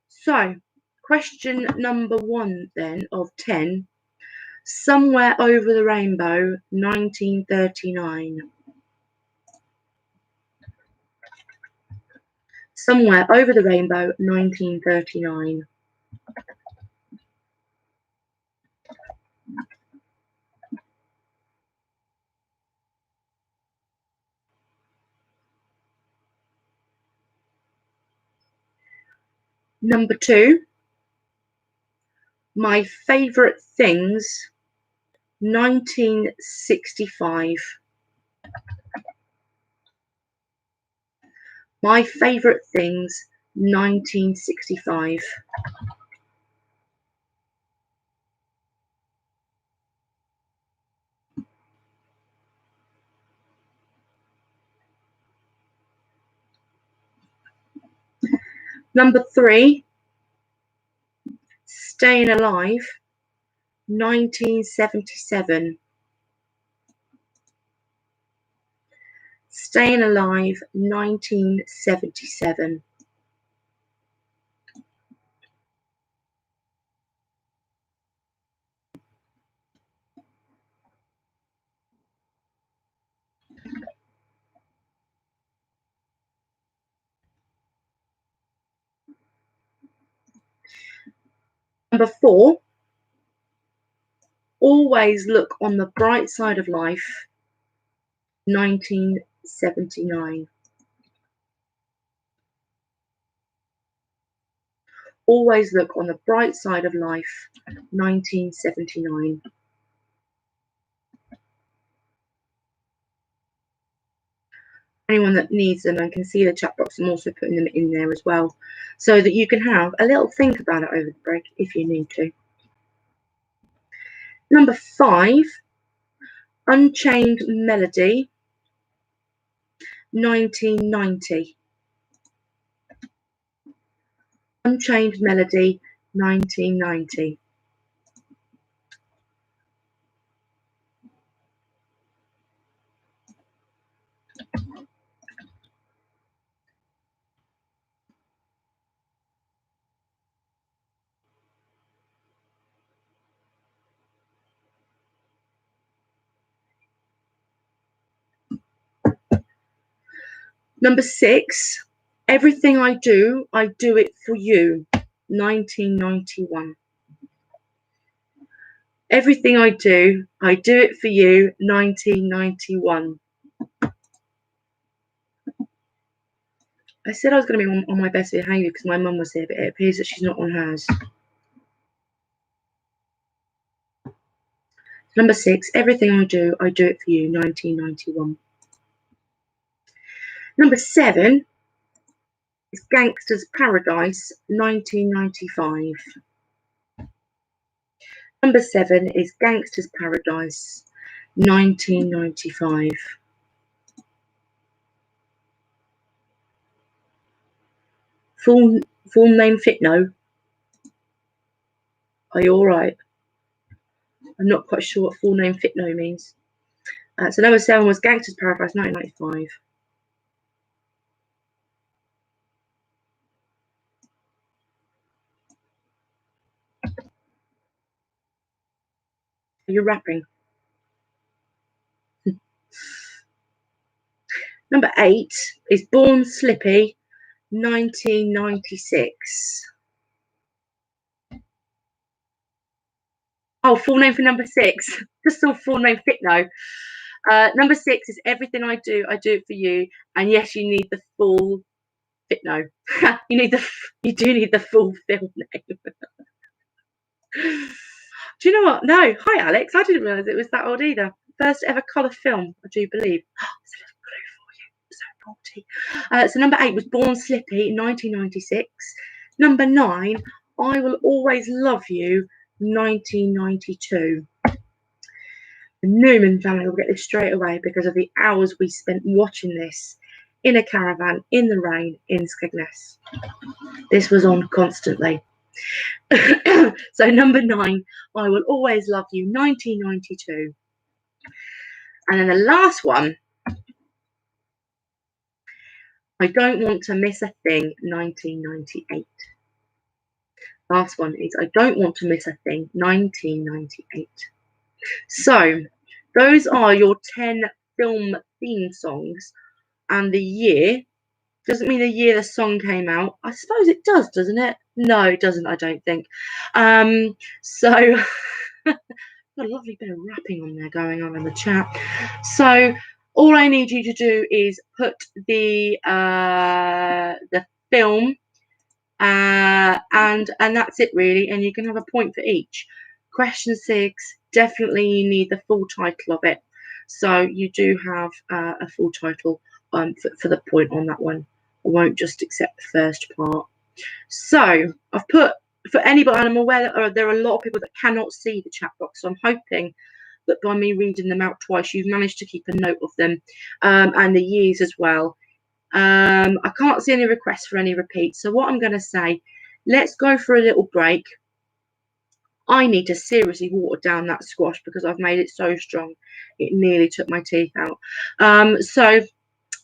Speaker 1: So, question number 1 then of 10. Somewhere Over the Rainbow, 1939. Somewhere Over the Rainbow, 1939. Number 2, My Favourite Things, 1965. My Favourite Things, 1965. Number 3, Staying Alive, 1977. Staying Alive, 1977. Number 4, Always Look on the Bright Side of Life, 1979. Always Look on the Bright Side of Life, 1979. Anyone that needs them and can see the chat box, I'm also putting them in there as well, so that you can have a little think about it over the break if you need to. Number 5, Unchained Melody, 1990. Unchained Melody, 1990. Number 6, Everything I Do It For You, 1991. Everything I Do It For You, 1991. I said I was going to be on my best behaviour because my mum was here, but it appears that she's not on hers. Number 6, Everything I Do It For You, 1991. Number 7 is Gangster's Paradise, 1995. Number 7 is Gangster's Paradise, 1995. Full name Fitno. Are you all right? I'm not quite sure what full name Fitno means. So number 7 was Gangster's Paradise, 1995. Are you rapping? Number 8 is Born Slippy, 1996. Oh, full name for number 6. Just saw full name Fitno. Number 6 is Everything I Do It For You. And yes, you need the full Fitno. you do need the full film name. Do you know what? No. Hi, Alex. I didn't realise it was that old either. First ever colour film, I do believe. It's a little clue for you. So naughty. So number 8 was Born Slippy, 1996. Number 9, I Will Always Love You, 1992. The Newman family will get this straight away because of the hours we spent watching this in a caravan, in the rain, in Skegness. This was on constantly. So number 9, I Will Always Love You, 1992. And then the last one, I Don't Want to Miss a Thing, 1998. Last one is I Don't Want to Miss a Thing, 1998. So those are your 10 film theme songs, and the year doesn't mean the year the song came out. I suppose it does, doesn't it? No, it doesn't, I don't think. So got a lovely bit of rapping on there going on in the chat. So all I need you to do is put the film, and that's it really, and you can have a point for each. Question 6, definitely you need the full title of it. So you do have a full title for the point on that one. I won't just accept the first part. So I've put, for anybody, and I'm aware that there are a lot of people that cannot see the chat box, so I'm hoping that by me reading them out twice, you've managed to keep a note of them, and the years as well. I can't see any requests for any repeats, so what I'm going to say, let's go for a little break. I need to seriously water down that squash because I've made it so strong it nearly took my teeth out. So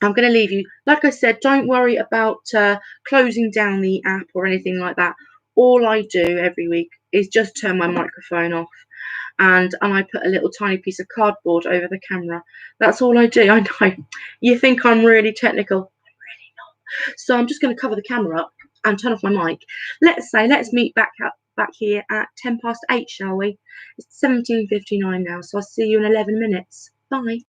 Speaker 1: I'm going to leave you. Like I said, don't worry about closing down the app or anything like that. All I do every week is just turn my microphone off, and I put a little tiny piece of cardboard over the camera. That's all I do. I know you think I'm really technical. I'm really not. So I'm just going to cover the camera up and turn off my mic. Let's meet back here at 8:10, shall we? It's 17:59 now, so I'll see you in 11 minutes. Bye.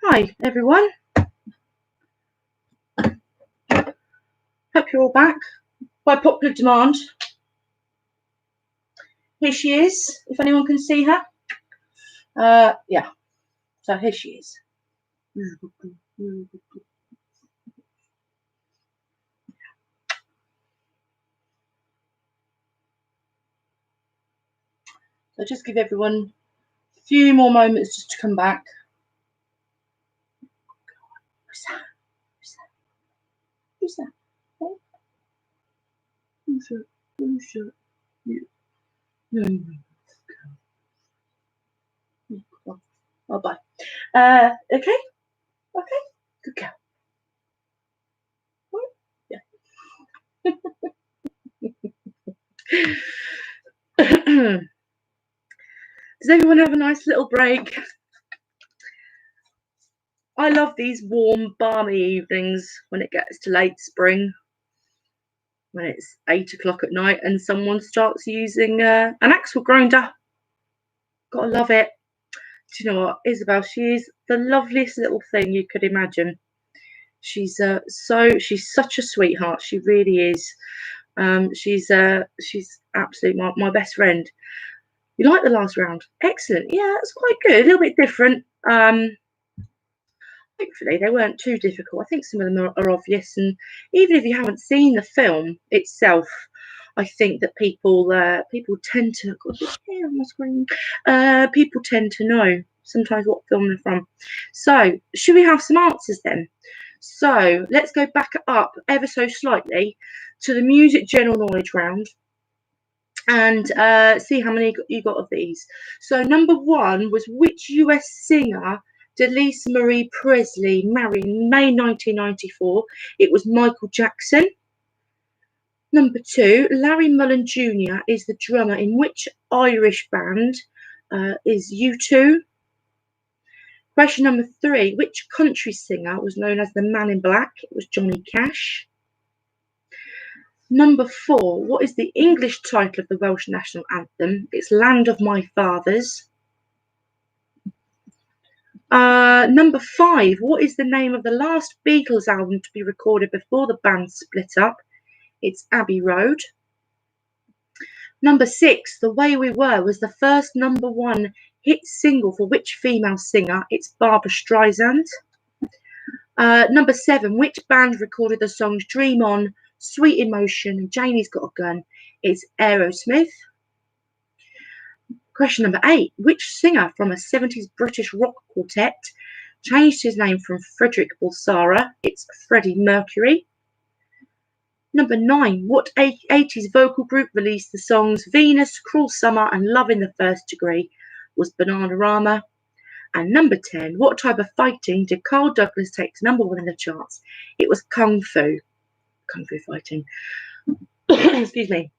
Speaker 1: Hi, everyone. Hope you're all back. By popular demand, here she is, if anyone can see her. Yeah, so here she is. So just give everyone a few more moments just to come back. Who's that? Who's that? Who's that? Who's that? Oh, bye. Okay. Good girl. Yeah. Does everyone have a nice little break? I love these warm, balmy evenings when it gets to late spring, when it's 8 o'clock at night and someone starts using an axle grinder. Gotta love it. Do you know what, Isabel? She is the loveliest little thing you could imagine. She's she's such a sweetheart. She really is. She's absolutely my best friend. You like the last round? Excellent. Yeah, that's quite good. A little bit different. Hopefully they weren't too difficult. I think some of them are obvious, and even if you haven't seen the film itself, I think that people tend to on the screen. People tend to know sometimes what film they're from. So should we have some answers then? So let's go back up ever so slightly to the music general knowledge round and see how many you got of these. So number one was, which US singer did Lisa Marie Presley marry in May 1994? It was Michael Jackson. Number two, Larry Mullen Jr. is the drummer in which Irish band is U2? Question number three, which country singer was known as the Man in Black? It was Johnny Cash. Number four, what is the English title of the Welsh national anthem? It's Land of My Fathers. Number five, what is the name of the last Beatles album to be recorded before the band split up? It's Abbey Road. Number six, The Way We Were was the first number one hit single for which female singer? It's Barbra Streisand. Number seven, which band recorded the songs Dream On, Sweet Emotion, and Janie's Got a Gun? It's Aerosmith. Question number eight, which singer from a 70s British rock quartet changed his name from Frederick Balsara? It's Freddie Mercury. Number nine, what 80s vocal group released the songs Venus, Cruel Summer, and Love in the First Degree? Was Bananarama. And number 10, what type of fighting did Carl Douglas take to number one in the charts? It was Kung Fu fighting. Excuse me.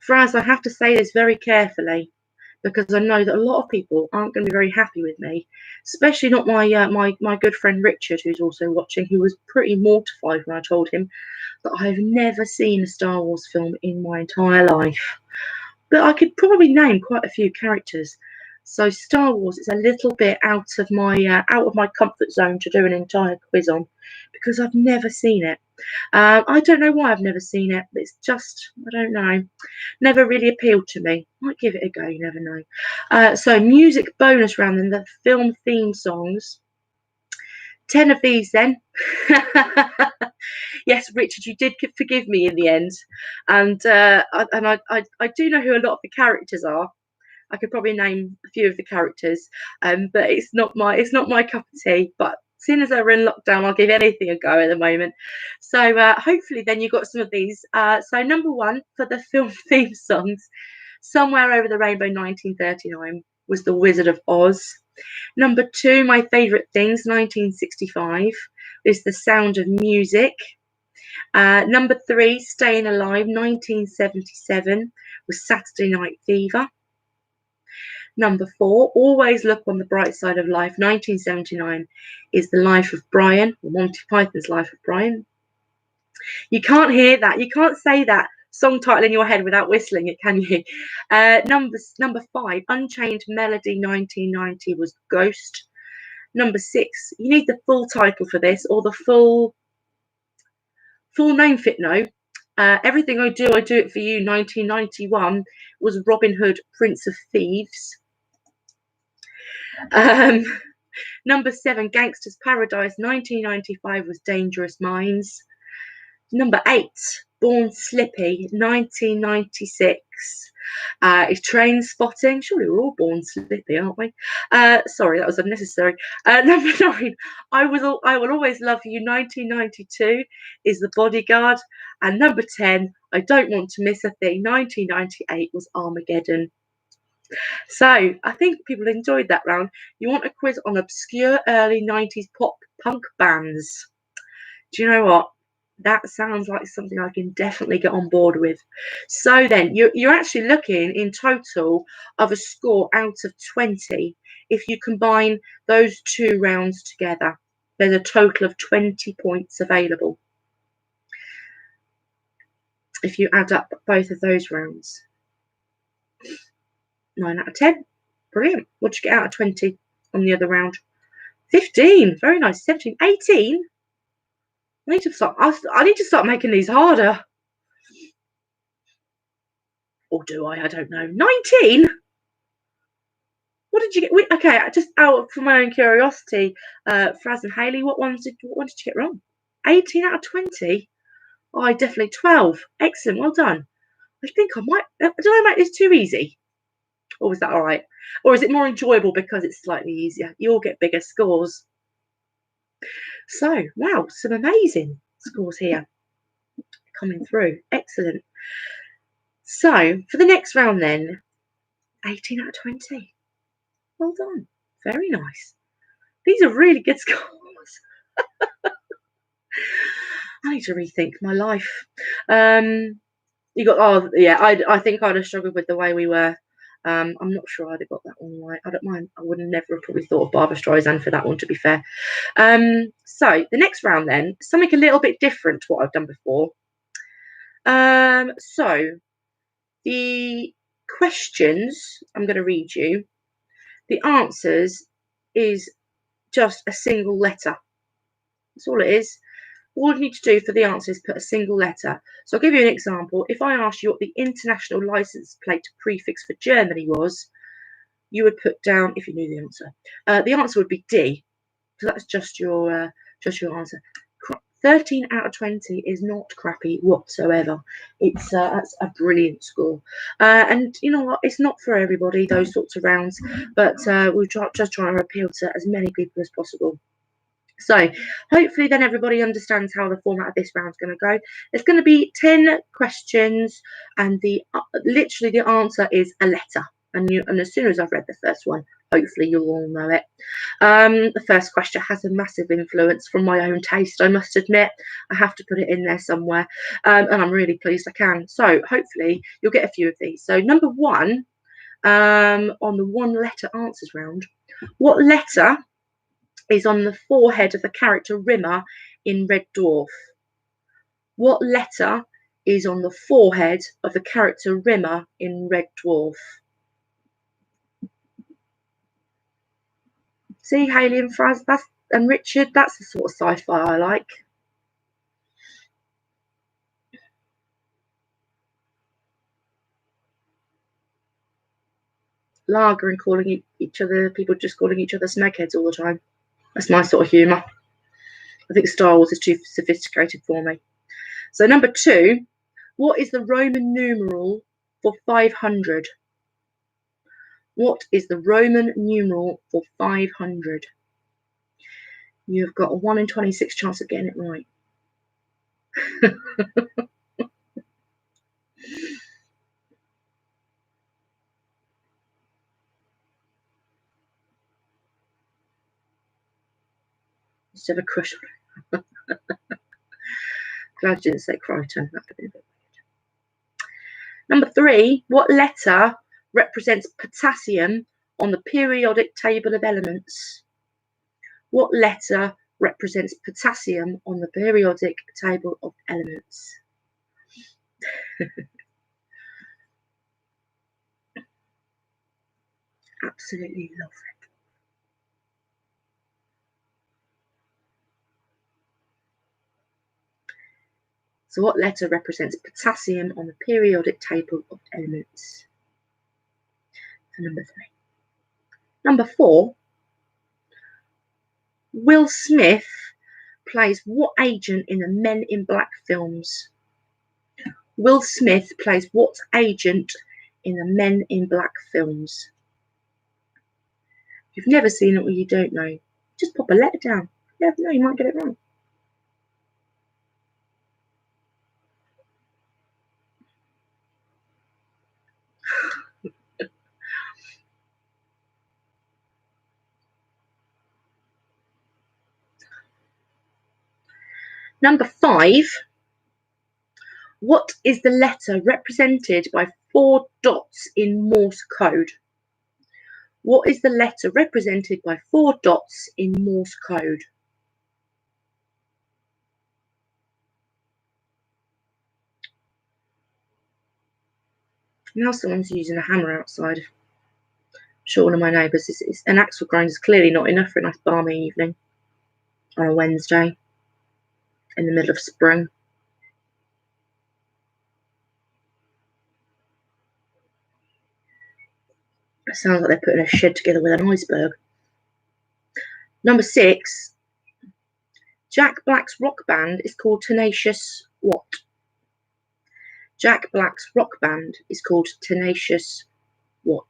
Speaker 1: Fraz, I have to say this very carefully, because I know that a lot of people aren't going to be very happy with me, especially not my good friend Richard, who's also watching, who was pretty mortified when I told him that I've never seen a Star Wars film in my entire life. But I could probably name quite a few characters. So Star Wars is a little bit out of my comfort zone to do an entire quiz on, because I've never seen it. I don't know why I've never seen it. It's just, I don't know, never really appealed to me. Might give it a go, you never know. So music bonus round then, the film theme songs. 10 of these then. Yes, Richard, you did forgive me in the end, and I do know who a lot of the characters are. I could probably name a few of the characters, but it's not my cup of tea. But seeing as we're in lockdown, I'll give anything a go at the moment. So hopefully then you got some of these. So number one for the film theme songs, Somewhere Over the Rainbow 1939 was The Wizard of Oz. Number two, My Favourite Things 1965 is The Sound of Music. Number three, Staying Alive 1977 was Saturday Night Fever. Number four, Always Look on the Bright Side of Life 1979 is The Life of Brian, or Monty Python's Life of Brian. You can't hear that. You can't say that song title in your head without whistling it, can you? Number five, Unchained Melody 1990 was Ghost. Number 6, you need the full title for this, or the full name fit no. Everything I Do It For You 1991 was Robin Hood, Prince of Thieves. Number 7, Gangster's Paradise 1995 was Dangerous Minds. Number 8, Born Slippy 1996 is Train Spotting. Surely we're all born slippy, aren't we? Sorry, that was unnecessary. Number 9, I Will Always Love You 1992 is The Bodyguard. And number 10, I Don't Want to Miss a Thing 1998 was Armageddon. So I think people enjoyed that round. You want a quiz on obscure early 90s pop punk bands. Do you know what? That sounds like something I can definitely get on board with. So then you're actually looking in total of a score out of 20 if you combine those 2 rounds together. There's a total of 20 points available if you add up both of those rounds. 9 out of 10. Brilliant. What did you get out of 20 on the other round? 15. Very nice. 17. 18. I need to start making these harder. Or do I? I don't know. 19? What did you get? Okay, just out from my own curiosity, Fraz and Hayley, what did you get wrong? 18 out of 20? Oh, I definitely 12. Excellent. Well done. I think I might. Did I make this too easy? Or was that all right? Or is it more enjoyable because it's slightly easier? You all get bigger scores. So, wow, some amazing scores here coming through. Excellent. So, for the next round then, 18 out of 20. Well done. Very nice. These are really good scores. I need to rethink my life. You got, oh yeah, I think I'd have struggled with the way we were. I'm not sure I'd have got that one right. I don't mind. I would never have probably thought of Barbra Streisand for that one, to be fair. So the next round then, something a little bit different to what I've done before. So the questions I'm going to read you, the answers is just a single letter. That's all it is. All you need to do for the answer is put a single letter. So I'll give you an example. If I asked you what the international license plate prefix for Germany was, you would put down, if you knew the answer would be D. So that's just your answer. 13 out of 20 is not crappy whatsoever. It's that's a brilliant score. And you know what? It's not for everybody, those sorts of rounds, but we're just trying to appeal to as many people as possible. So hopefully then everybody understands how the format of this round is going to go. There's going to be 10 questions, and literally the answer is a letter. And as soon as I've read the first one, hopefully you'll all know it. The first question has a massive influence from my own taste, I must admit. I have to put it in there somewhere, and I'm really pleased I can. So hopefully you'll get a few of these. So number 1, on the 1-letter answers round, what letter is on the forehead of the character Rimmer in Red Dwarf? What letter is on the forehead of the character Rimmer in Red Dwarf? See, Hayley and Fraz, and Richard, that's the sort of sci-fi I like. Lager and calling each other, people just calling each other snakeheads all the time. That's my sort of humour. I think Star Wars is too sophisticated for me. So number 2, what is the Roman numeral for 500? What is the Roman numeral for 500? You've got a 1 in 26 chance of getting it right. Instead of a crush. Glad you didn't say Crichton. That would be a bit weird. Number 3, what letter represents potassium on the periodic table of elements? What letter represents potassium on the periodic table of elements? Absolutely love it. So what letter represents potassium on the periodic table of elements? For number 3. Number 4. Will Smith plays what agent in the Men in Black films? Will Smith plays what agent in the Men in Black films? If you've never seen it or you don't know, just pop a letter down. You never know, you might get it wrong. Number 5. What is the letter represented by 4 dots in Morse code? What is the letter represented by 4 dots in Morse code? Now someone's using a hammer outside. I'm sure one of my neighbours is an axe grinder is clearly not enough for a nice balmy evening on a Wednesday in the middle of spring. It sounds like they're putting a shed together with an iceberg. Number 6. Jack Black's rock band is called Tenacious what? Jack Black's rock band is called Tenacious what?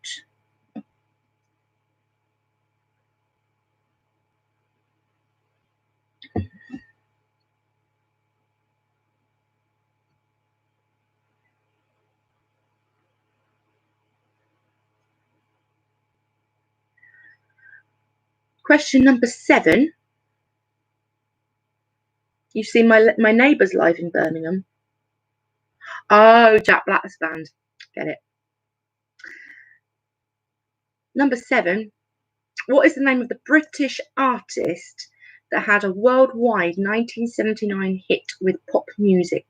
Speaker 1: Question number 7. You've seen my neighbours live in Birmingham. Oh, Jack Black's band. Get it. Number 7. What is the name of the British artist that had a worldwide 1979 hit with pop music?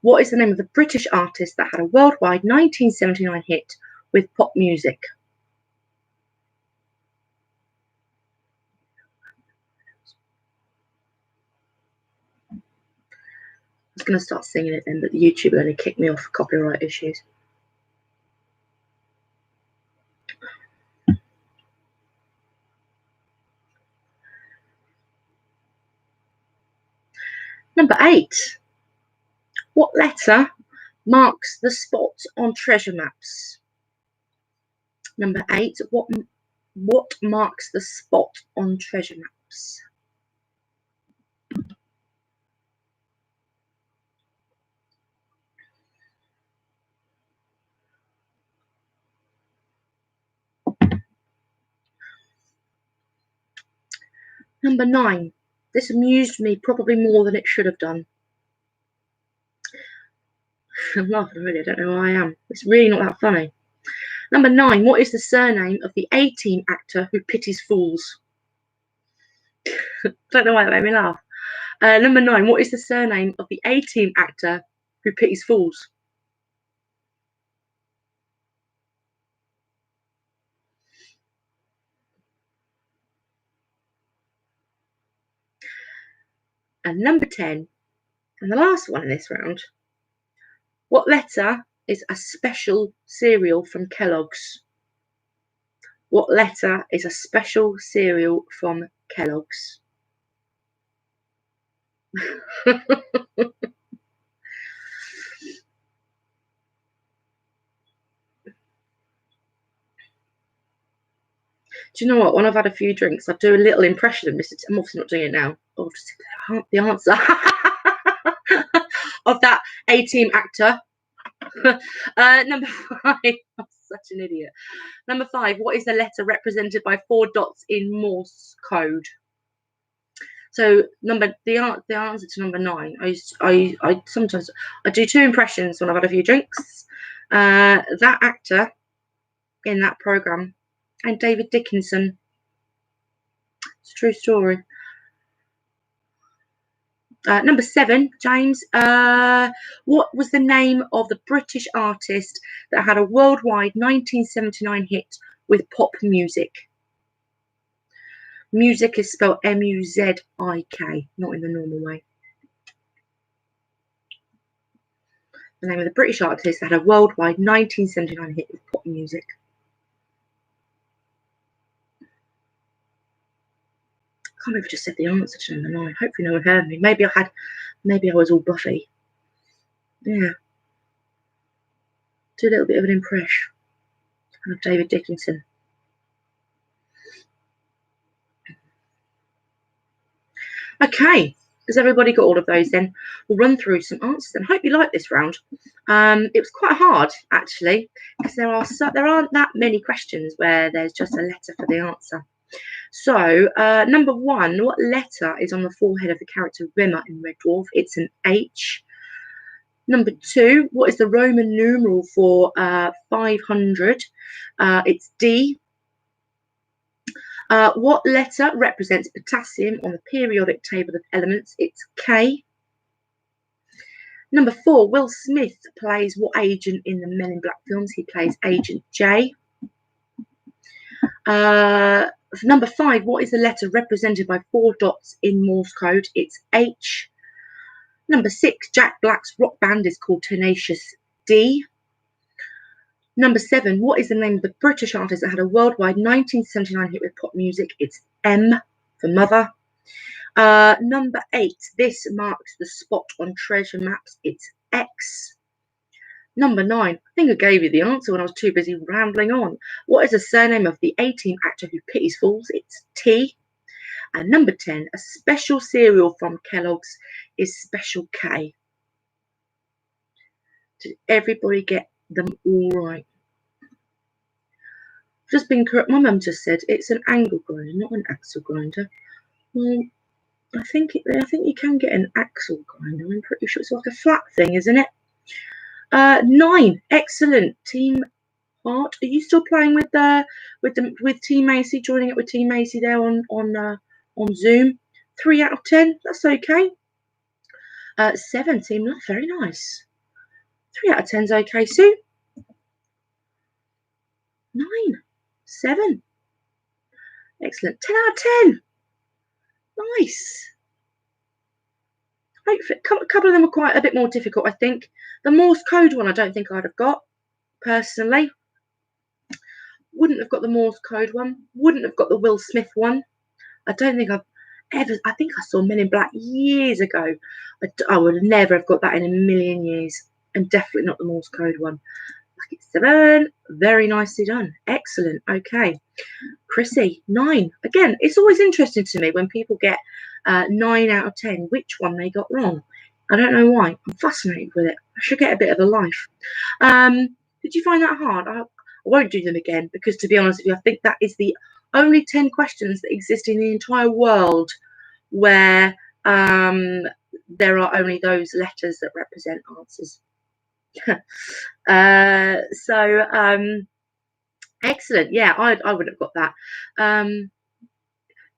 Speaker 1: What is the name of the British artist that had a worldwide 1979 hit with pop music? I was going to start singing it then, but the YouTube only kicked me off for copyright issues. Number 8. What letter marks the spot on treasure maps? Number 8. What marks the spot on treasure maps? Number 9. This amused me probably more than it should have done. I'm laughing really, I don't know who I am. It's really not that funny. Number 9. What is the surname of the A-Team actor who pities fools? Don't know why that made me laugh. Number 9. What is the surname of the A-Team actor who pities fools? And number 10, and the last one in this round. What letter is a special cereal from Kellogg's? What letter is a special cereal from Kellogg's? Do you know what? When I've had a few drinks, I do a little impression of Mr. I'm obviously not doing it now. Oh, the answer of that A-Team actor. Number 5. I'm such an idiot. Number 5. What is the letter represented by 4 dots in Morse code? So the answer to number 9. I sometimes do 2 impressions when I've had a few drinks. That actor in that program and David Dickinson. It's a true story. Number 7, James. What was the name of the British artist that had a worldwide 1979 hit with pop music? Music is spelled M-U-Z-I-K, not in the normal way. the name of the British artist that had a worldwide 1979 hit with pop music? I can't believe I just said the answer to number 9. Hopefully no one heard me. Maybe I was all Buffy. Yeah. Do a little bit of an impression of David Dickinson. Okay, has everybody got all of those then? We'll run through some answers and hope you like this round. It was quite hard actually, because there aren't that many questions where there's just a letter for the answer. So number 1, what letter is on the forehead of the character Rimmer in Red Dwarf? It's an H. Number 2, what is the Roman numeral for 500? It's D. What letter represents potassium on the periodic table of elements? It's K. Number 4, Will Smith plays what agent in the Men in Black films? He plays Agent J. Number 5, what is the letter represented by 4 dots in Morse code? It's H. Number 6, Jack Black's rock band is called Tenacious D. Number 7, what is the name of the British artist that had a worldwide 1979 hit with pop music? It's M for Mother. Number 8, this marks the spot on treasure maps. It's X. Number 9, I think I gave you the answer when I was too busy rambling on. What is the surname of the A-Team actor who pities fools? It's T. And number 10, a special cereal from Kellogg's is Special K. Did everybody get them all right? Just been correct. My mum just said it's an angle grinder, not an axle grinder. Well, I think you can get an axle grinder. I'm pretty sure it's like a flat thing, isn't it? 9, excellent. Team Art, are you still playing with Team Macy? Joining it with Team Macy there on Zoom. 3 out of 10. That's okay. 7, Team Love, very nice. 3 out of 10's okay. Sue. 9, 7. Excellent. 10 out of 10. Nice. A couple of them were quite a bit more difficult, I think. The Morse code one, I don't think I'd have got, personally. Wouldn't have got the Morse code one. Wouldn't have got the Will Smith one. I don't think I think I saw Men in Black years ago. I would never have got that in a million years. And definitely not the Morse code one. Lucky 7. Very nicely done. Excellent. Okay. Chrissy, 9. Again, it's always interesting to me when people get 9 out of 10, which one they got wrong. I don't know why. I'm fascinated with it. I should get a bit of a life. Did you find that hard? I won't do them again because, to be honest with you, I think that is the only 10 questions that exist in the entire world where there are only those letters that represent answers. Excellent. Yeah, I would have got that.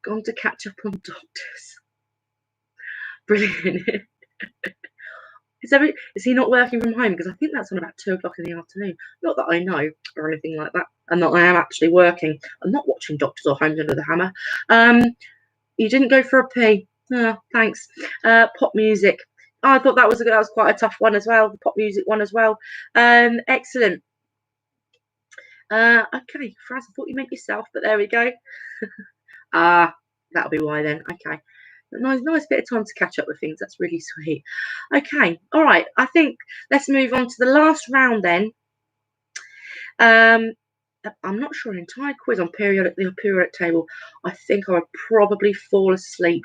Speaker 1: Gone to catch up on doctors. Brilliant. Is he not working from home? Because I think that's on about 2 o'clock in the afternoon. Not that I know or anything like that. And that I am actually working. I'm not watching Doctors or Homes Under the Hammer. You didn't go for a pee. Oh, thanks. Pop music. Oh, I thought that was quite a tough one as well. The pop music one as well. Excellent. Okay, Fraz, I thought you meant yourself, but there we go. That'll be why then. Okay. Nice bit of time to catch up with things. That's really sweet. Okay, all right. I think let's move on to the last round then. I'm not sure an entire quiz on the periodic table. I think I would probably fall asleep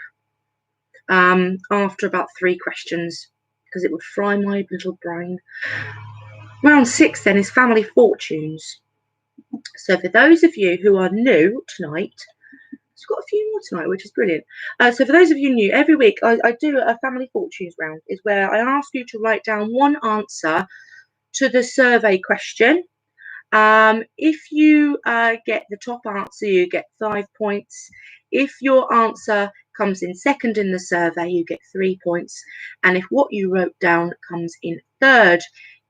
Speaker 1: after about 3 questions because it would fry my little brain. Round 6 then is family fortunes. So for those of you who are new tonight, it's got a few more tonight, which is brilliant. So for those of you new, every week I do a family fortunes round, is where I ask you to write down one answer to the survey question. If you get the top answer, you get 5 points. If your answer comes in second in the survey, you get 3 points. And if what you wrote down comes in third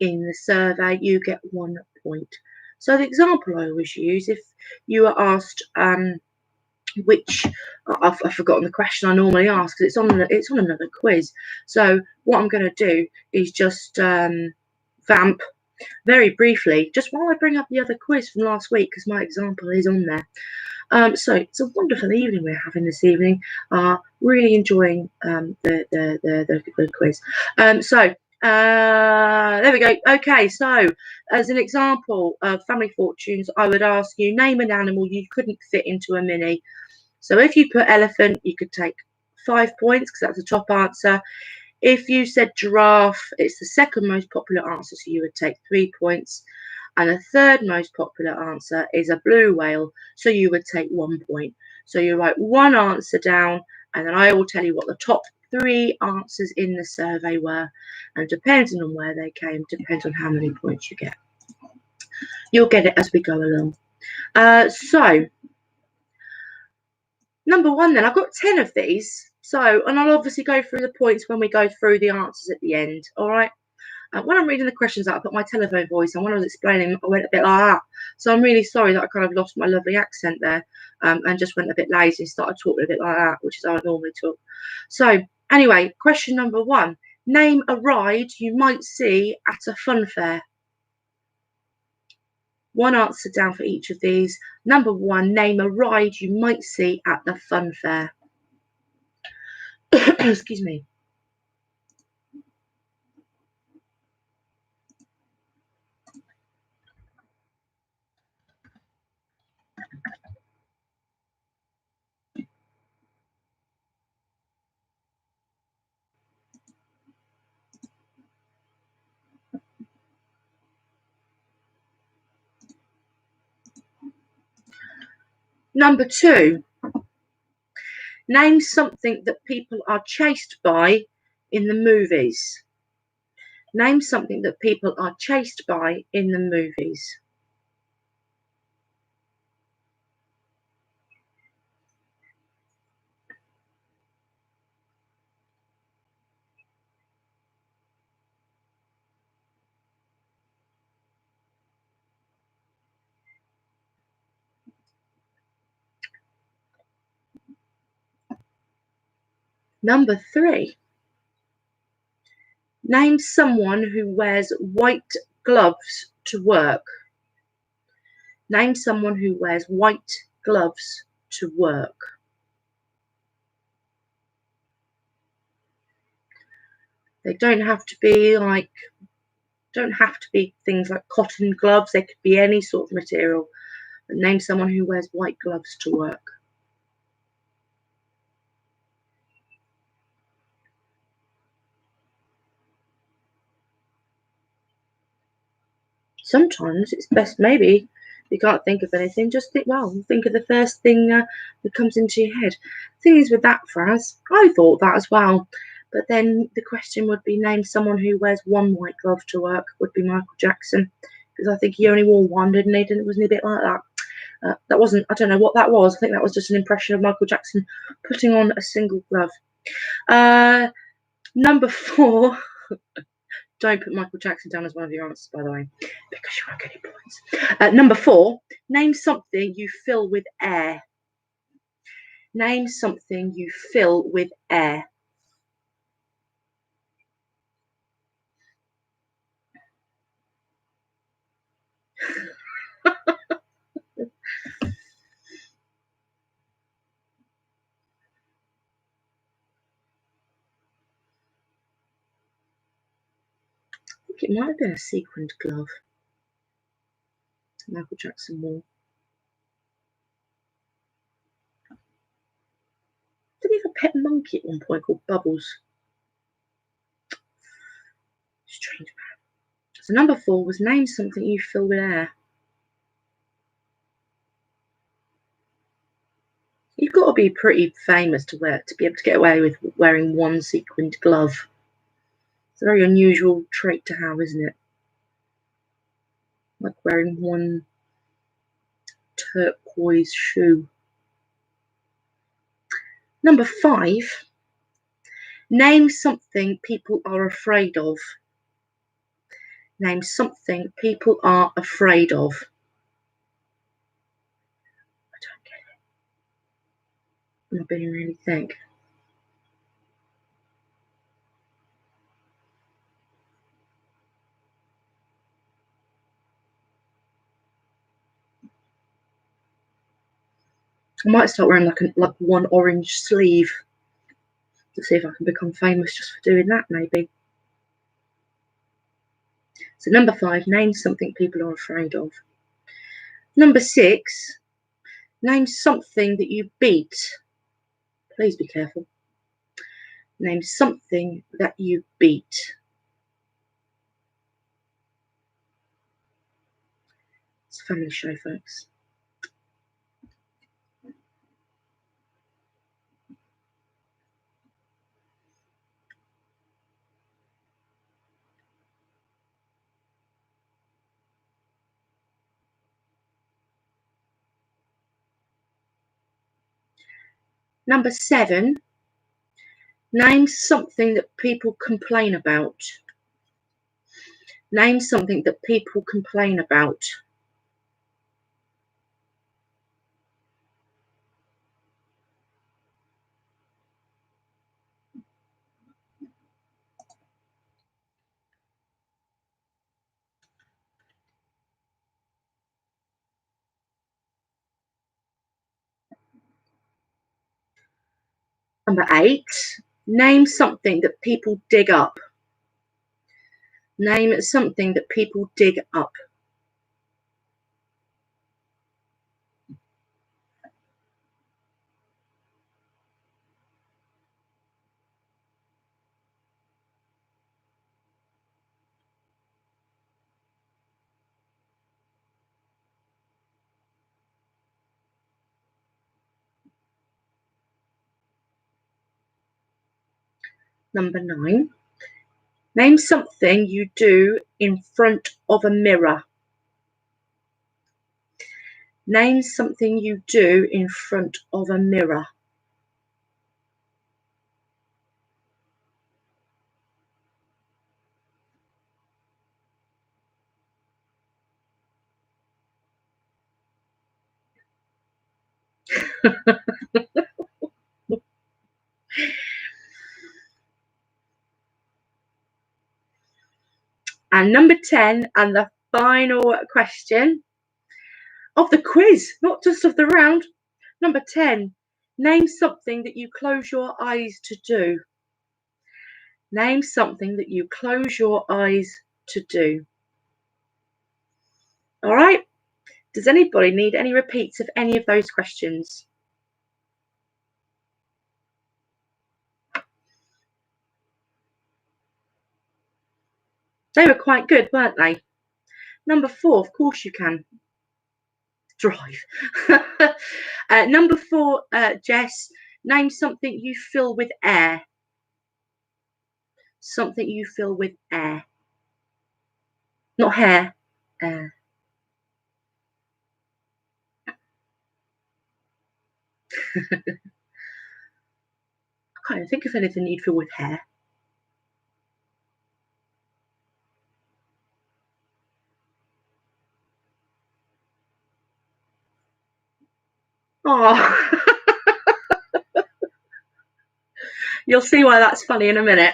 Speaker 1: in the survey, you get 1 point. So the example I always use, if you are asked which I've forgotten the question I normally ask because it's on another quiz. So what I'm going to do is just vamp very briefly, just while I bring up the other quiz from last week, because my example is on there. So it's a wonderful evening we're having this evening. Really enjoying the quiz. There we go. Okay, so as an example of family fortunes, I would ask you, name an animal you couldn't fit into a mini. So if you put elephant, you could take 5 points because that's the top answer. If you said giraffe, it's the second most popular answer, so you would take 3 points. And the third most popular answer is a blue whale, so you would take 1 point. So you write one answer down, and then I will tell you what the top 3 answers in the survey were. And depending on where they came, depends on how many points you get. You'll get it as we go along. So, number 1 then, I've got 10 of these. So, and I'll obviously go through the points when we go through the answers at the end, all right? When I'm reading the questions out, I put my telephone voice on. When I was explaining, I went a bit like that. So I'm really sorry that I kind of lost my lovely accent there and just went a bit lazy and started talking a bit like that, which is how I normally talk. So anyway, question number 1. Name a ride you might see at a fun fair. One answer down for each of these. Number 1, name a ride you might see at the fun fair. Excuse me. Number 2, name something that people are chased by in the movies. Name something that people are chased by in the movies. Number 3, name someone who wears white gloves to work. Name someone who wears white gloves to work. They don't have to be things like cotton gloves. They could be any sort of material. But name someone who wears white gloves to work. Sometimes it's best, maybe, if you can't think of anything, just think of the first thing that comes into your head. The thing is with that phrase, I thought that as well. But then the question would be, name someone who wears one white glove to work, would be Michael Jackson. Because I think he only wore one, didn't he? Wasn't he a bit like that? That wasn't, I don't know what that was. I think that was just an impression of Michael Jackson putting on a single glove. Number 4. Don't put Michael Jackson down as one of your answers, by the way, because you won't get any points. Number 4, name something you fill with air. Name something you fill with air. I think it might have been a sequined glove Michael Jackson wore. Did he have a pet monkey at one point called Bubbles? Strange man. So number 4 was name something you fill with air. You've got to be pretty famous to be able to get away with wearing one sequined glove. It's a very unusual trait to have, isn't it? Like wearing one turquoise shoe. Number 5, name something people are afraid of. Name something people are afraid of. I don't get it. I'm not being really think. I might start wearing like one orange sleeve to see if I can become famous just for doing that, maybe. So number 5, name something people are afraid of. Number 6, name something that you beat. Please be careful. Name something that you beat. It's a family show, folks. Number 7, name something that people complain about. Name something that people complain about. Number 8, name something that people dig up. Name something that people dig up. Number 9, name something you do in front of a mirror. Name something you do in front of a mirror. And number 10, and the final question of the quiz, not just of the round. Number 10, name something that you close your eyes to do. Name something that you close your eyes to do. All right. Does anybody need any repeats of any of those questions? They were quite good, weren't they? Number 4, of course you can. Drive. Number 4, Jess, name something you fill with air. Something you fill with air. Not hair, air. I can't even think of anything you'd fill with hair. Oh, you'll see why that's funny in a minute.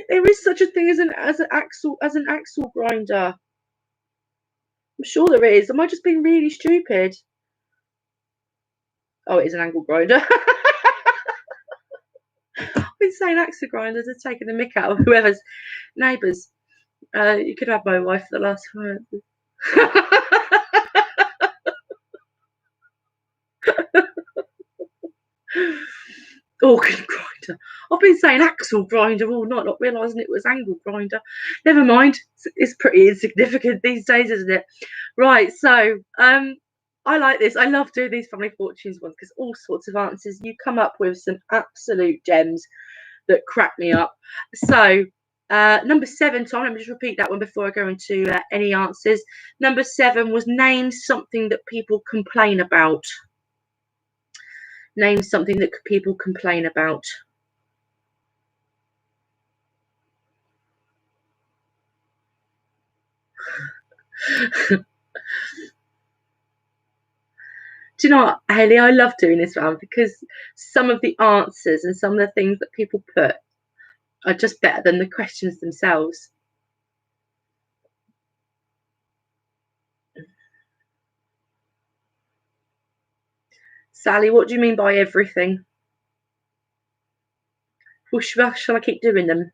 Speaker 1: There is such a thing as an axle grinder. I'm sure there is. Am I just being really stupid? Oh, it is an angle grinder. I've been saying axle grinders are taking the mick out of whoever's neighbours. You could have my wife for the last 5 minutes. Organ grinder. I've been saying axle grinder all night, not realising it was angle grinder. Never mind. It's pretty insignificant these days, isn't it? Right, so I like this. I love doing these family fortunes ones because all sorts of answers. You come up with some absolute gems that crack me up. So number 7, Tom, let me just repeat that one before I go into any answers. Number 7 was name something that people complain about. Name something that people complain about. Do you know what, Hayley? I love doing this round because some of the answers and some of the things that people put are just better than the questions themselves. Sally, what do you mean by everything? Well, shall I keep doing them?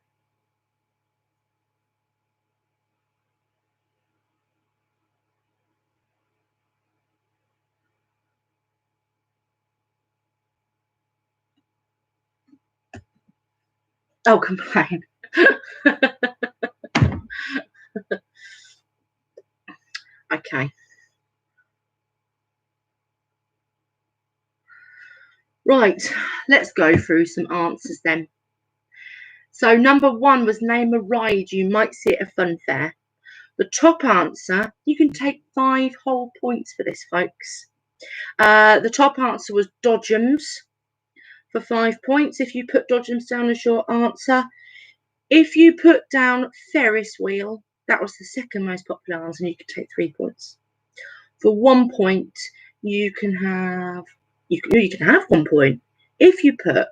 Speaker 1: Oh, complain. Okay. Right, let's go through some answers then. So number 1 was name a ride you might see at a fun fair. The top answer, you can take 5 whole points for this, folks. The top answer was Dodgems for 5 points if you put Dodgems down as your answer. If you put down Ferris wheel, that was the second most popular answer, and you could take 3 points. For 1 point, you can have 1 point if you put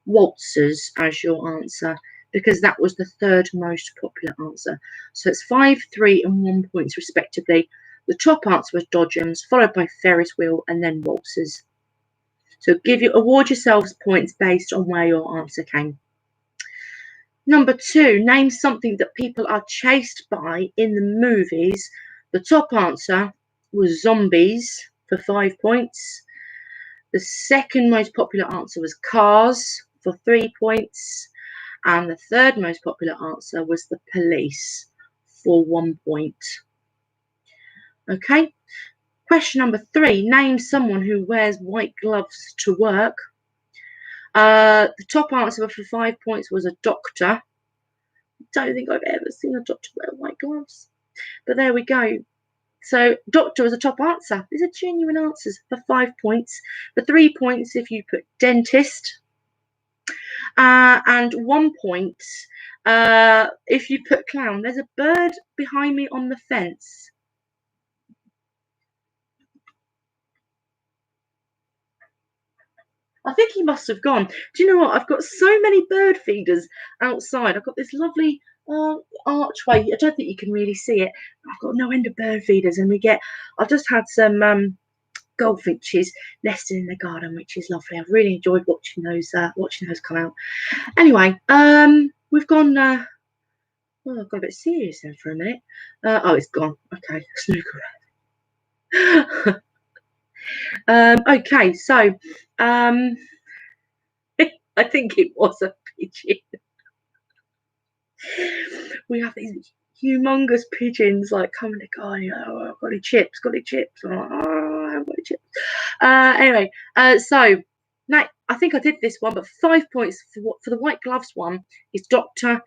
Speaker 1: waltzers as your answer, because that was the third most popular answer. So it's 5, 3, and 1 points respectively. The top answer was Dodgems, followed by Ferris wheel, and then waltzers. So award yourselves points based on where your answer came. Number 2, name something that people are chased by in the movies. The top answer was zombies for 5 points. The second most popular answer was cars for 3 points. And the third most popular answer was the police for 1 point. Okay. Question number 3, name someone who wears white gloves to work. The top answer for 5 points was a doctor. I don't think I've ever seen a doctor wear white gloves. But there we go. So doctor was a top answer. These are genuine answers for 5 points. For 3 points if you put dentist. And 1 point if you put clown. There's a bird behind me on the fence. I think he must have gone. Do you know what? I've got so many bird feeders outside. I've got this lovely archway. I don't think you can really see it. I've got no end of bird feeders, and I've just had some goldfinches nesting in the garden, which is lovely. I've really enjoyed watching those come out. Anyway, we've gone. Well, I've got a bit serious then for a minute. Oh, it's gone. Okay, snooker. Okay, so I think it was a pigeon. We have these humongous pigeons like coming to go. Oh, got any chips? Got any chips? Oh, I haven't got any chips. Anyway, so now I think I did this one, but 5 points for the white gloves one is doctor,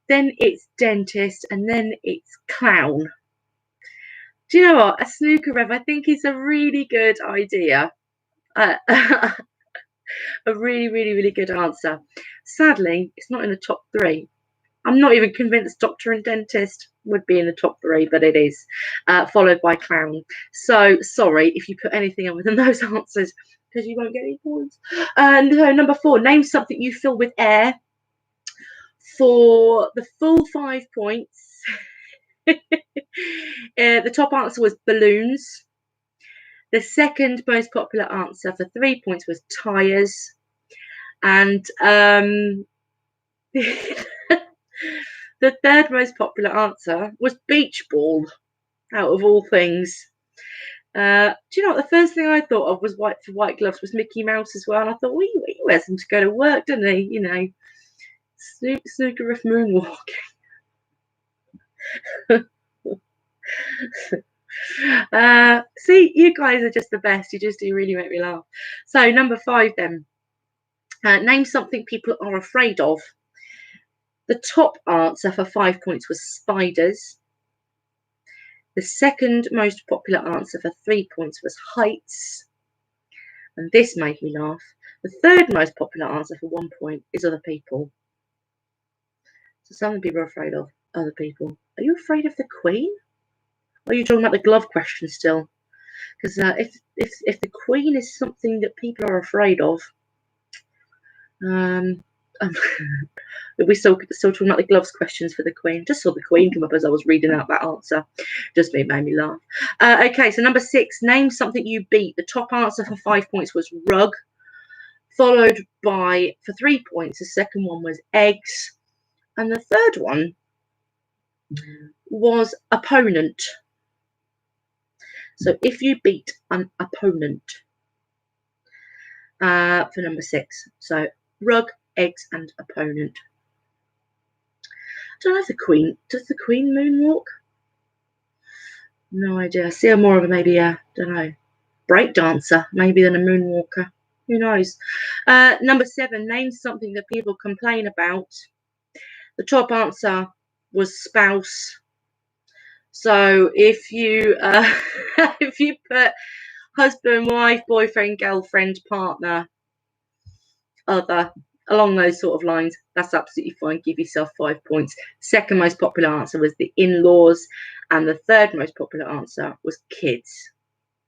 Speaker 1: then it's dentist, and then it's clown. Do you know what? A snooker rev, I think, is a really good idea. A really, really, really good answer. Sadly, it's not in the top 3. I'm not even convinced doctor and dentist would be in the top 3, but it is, followed by clown. So sorry if you put anything other than those answers, because you won't get any points. So number 4, name something you fill with air. For the full 5 points, the top answer was balloons. The second most popular answer for 3 points was tyres. And the third most popular answer was beach ball, out of all things. Do you know what? The first thing I thought of was white gloves was Mickey Mouse as well. And I thought, well, he wears them to go to work, doesn't he? You know, snooker of moonwalking. See, you guys are just the best. You just do really make me laugh. So number 5 then. Name something people are afraid of. The top answer for 5 points was spiders. The second most popular answer for 3 points was heights. And this made me laugh. The third most popular answer for 1 point is other people. So some people are afraid of other people. Are you afraid of the Queen? Or are you talking about the glove question still? Because if the Queen is something that people are afraid of, we still talking about the gloves questions for the Queen. Just saw the Queen come up as I was reading out that answer. Just made me laugh. Okay, so number 6, name something you beat. The top answer for 5 points was rug, followed by, for 3 points, the second one was eggs, and the third one was opponent. So if you beat an opponent, for number 6. So rug, eggs, and opponent. I don't know if the Queen, does the Queen moonwalk? No idea. I see her more of maybe a, don't know, break dancer maybe than a moonwalker. Who knows? Number 7, name something that people complain about. The top answer was spouse. So if you if you put husband, wife, boyfriend, girlfriend, partner, other, along those sort of lines, that's absolutely fine. Give yourself 5 points. Second most popular answer was the in-laws, and the third most popular answer was kids.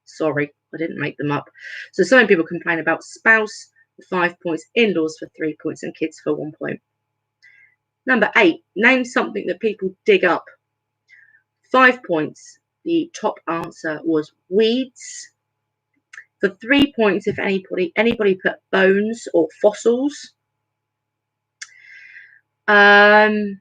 Speaker 1: Sorry, I didn't make them up. So some people complain about spouse for 5 points, in-laws for 3 points, and kids for 1 point. Number 8, name something that people dig up. 5 points. The top answer was weeds. For 3 points, if anybody put bones or fossils. And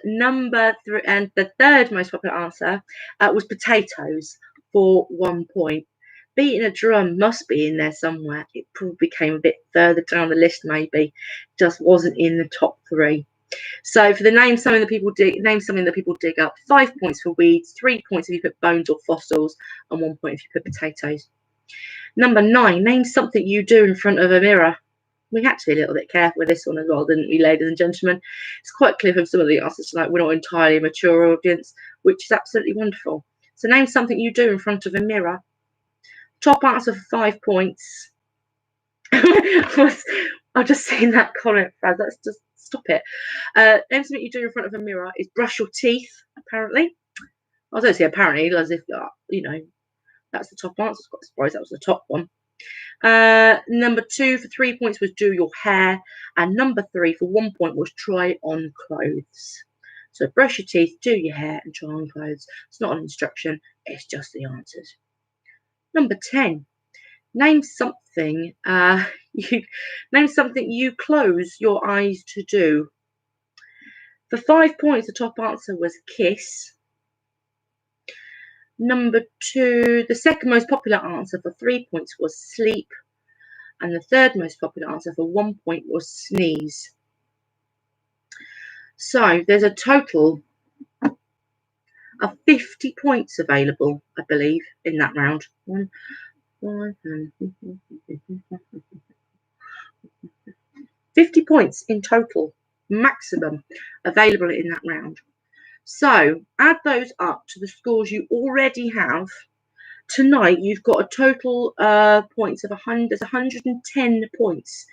Speaker 1: number 3, and the third most popular answer was potatoes for 1 point. Beating a drum must be in there somewhere. It probably came a bit further down the list, maybe. Just wasn't in the top 3. So for the name something that people dig up, 5 points for weeds, 3 points if you put bones or fossils, and 1 point if you put potatoes. Number 9, name something you do in front of a mirror. We had to be a little bit careful with this one as well, didn't we, ladies and gentlemen? It's quite clear from some of the answers tonight we're not entirely a mature audience, which is absolutely wonderful. So name something you do in front of a mirror. Top answer for 5 points. I've just seen that comment, Fraz. Let's just stop it. Name something you do in front of a mirror is brush your teeth, apparently. I was going to say apparently, as if, you know, that's the top answer. I was quite surprised that was the top one. Number 2 for 3 points was do your hair. And number 3 for 1 point was try on clothes. So brush your teeth, do your hair, and try on clothes. It's not an instruction, it's just the answers. Number 10. Name something you close your eyes to do. For 5 points, the top answer was kiss. Number 2, the second most popular answer for 3 points was sleep. And the third most popular answer for 1 point was sneeze. So there's a total of 50 points available, I believe, in that round. 50 points in total, maximum, available in that round. So add those up to the scores you already have. Tonight, you've got a total points of 100. There's 110 points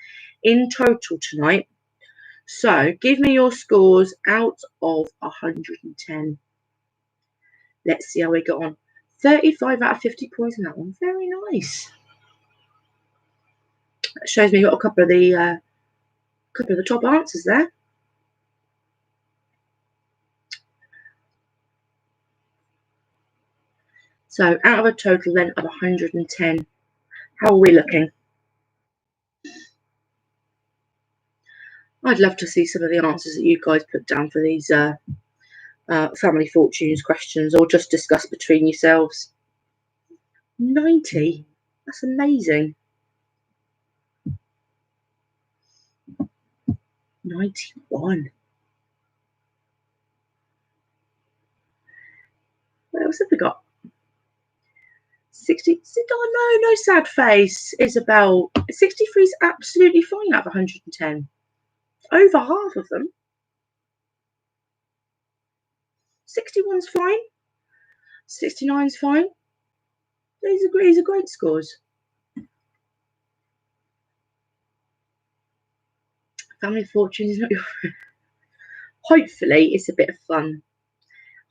Speaker 1: in total tonight. So give me your scores out of 110. Let's see how we got on. 35 out of 50 points in that one. Very nice. That shows me you've got a couple of the top answers there. So out of a total then of 110, how are we looking? I'd love to see some of the answers that you guys put down for these family fortunes questions, or just discuss between yourselves. 90, that's amazing. 91. What else have we got? 60. Oh no, no sad face, Isabel. 63 is absolutely fine out of 110. Over half of them. 61's fine. 69's fine. These are great scores. Family fortune is not your friend. Hopefully it's a bit of fun.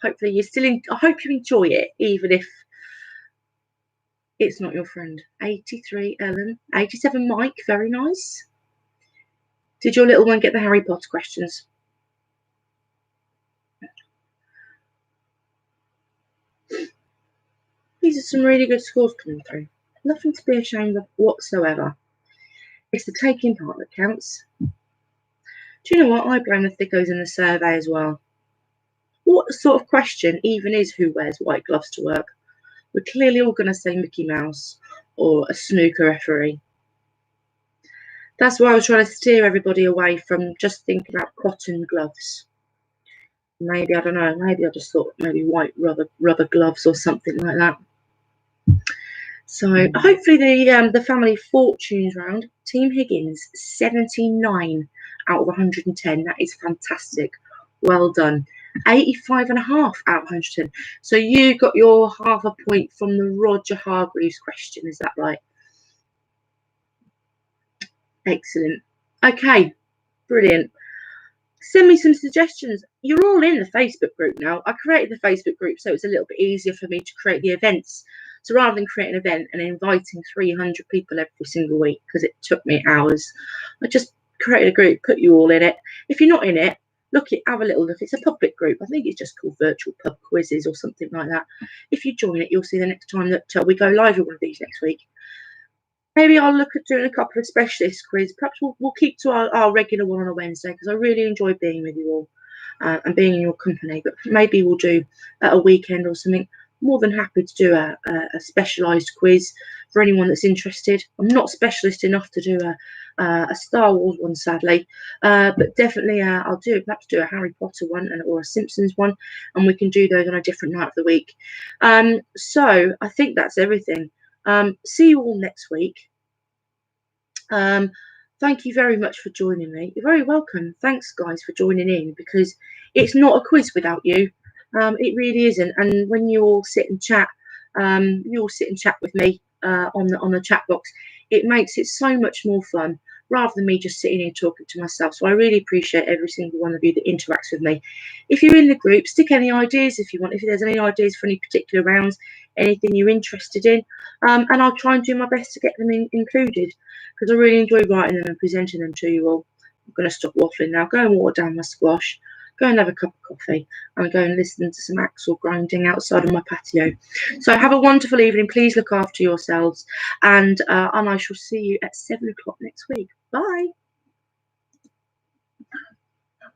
Speaker 1: Hopefully I hope you enjoy it, even if it's not your friend. 83 Ellen. 87 Mike, very nice. Did your little one get the Harry Potter questions? These are some really good scores coming through. Nothing to be ashamed of whatsoever. It's the taking part that counts. Do you know what? I blame the thickos in the survey as well. What sort of question even is who wears white gloves to work? We're clearly all going to say Mickey Mouse or a snooker referee. That's why I was trying to steer everybody away from just thinking about cotton gloves. Maybe, I don't know, maybe I just thought maybe white rubber gloves or something like that. So hopefully the family fortunes round, Team Higgins, 79 out of 110. That is fantastic. Well done. 85.5 out of 110. So you got your half a point from the Roger Hargreaves question, is that right? Excellent. Okay, brilliant. Send me some suggestions. You're all in the Facebook group now. I created the Facebook group so it's a little bit easier for me to create the events. So rather than creating an event and inviting 300 people every single week, because it took me hours, I just created a group, put you all in it. If you're not in it, have a little look. It's a public group. I think it's just called Virtual Pub Quizzes or something like that. If you join it, you'll see the next time that we go live with one of these next week. Maybe I'll look at doing a couple of specialist quiz. Perhaps we'll keep to our regular one on a Wednesday, because I really enjoy being with you all and being in your company. But maybe we'll do a weekend or something. More than happy to do a specialised quiz for anyone that's interested. I'm not specialist enough to do a Star Wars one, sadly, but definitely I'll perhaps do a Harry Potter one or a Simpsons one, and we can do those on a different night of the week. So I think that's everything. See you all next week. Thank you very much for joining me. You're very welcome. Thanks, guys, for joining in, because it's not a quiz without you. It really isn't. And when you all sit and chat, with me on the chat box, it makes it so much more fun, rather than me just sitting here talking to myself. So I really appreciate every single one of you that interacts with me. If you're in the group, stick any ideas if you want. If there's any ideas for any particular rounds, anything you're interested in, and I'll try and do my best to get them included, because I really enjoy writing them and presenting them to you all. I'm going to stop waffling now. Go and water down my squash. Go and have a cup of coffee and go and listen to some axle grinding outside of my patio. So have a wonderful evening. Please look after yourselves, and I shall see you at 7 o'clock next week. Bye.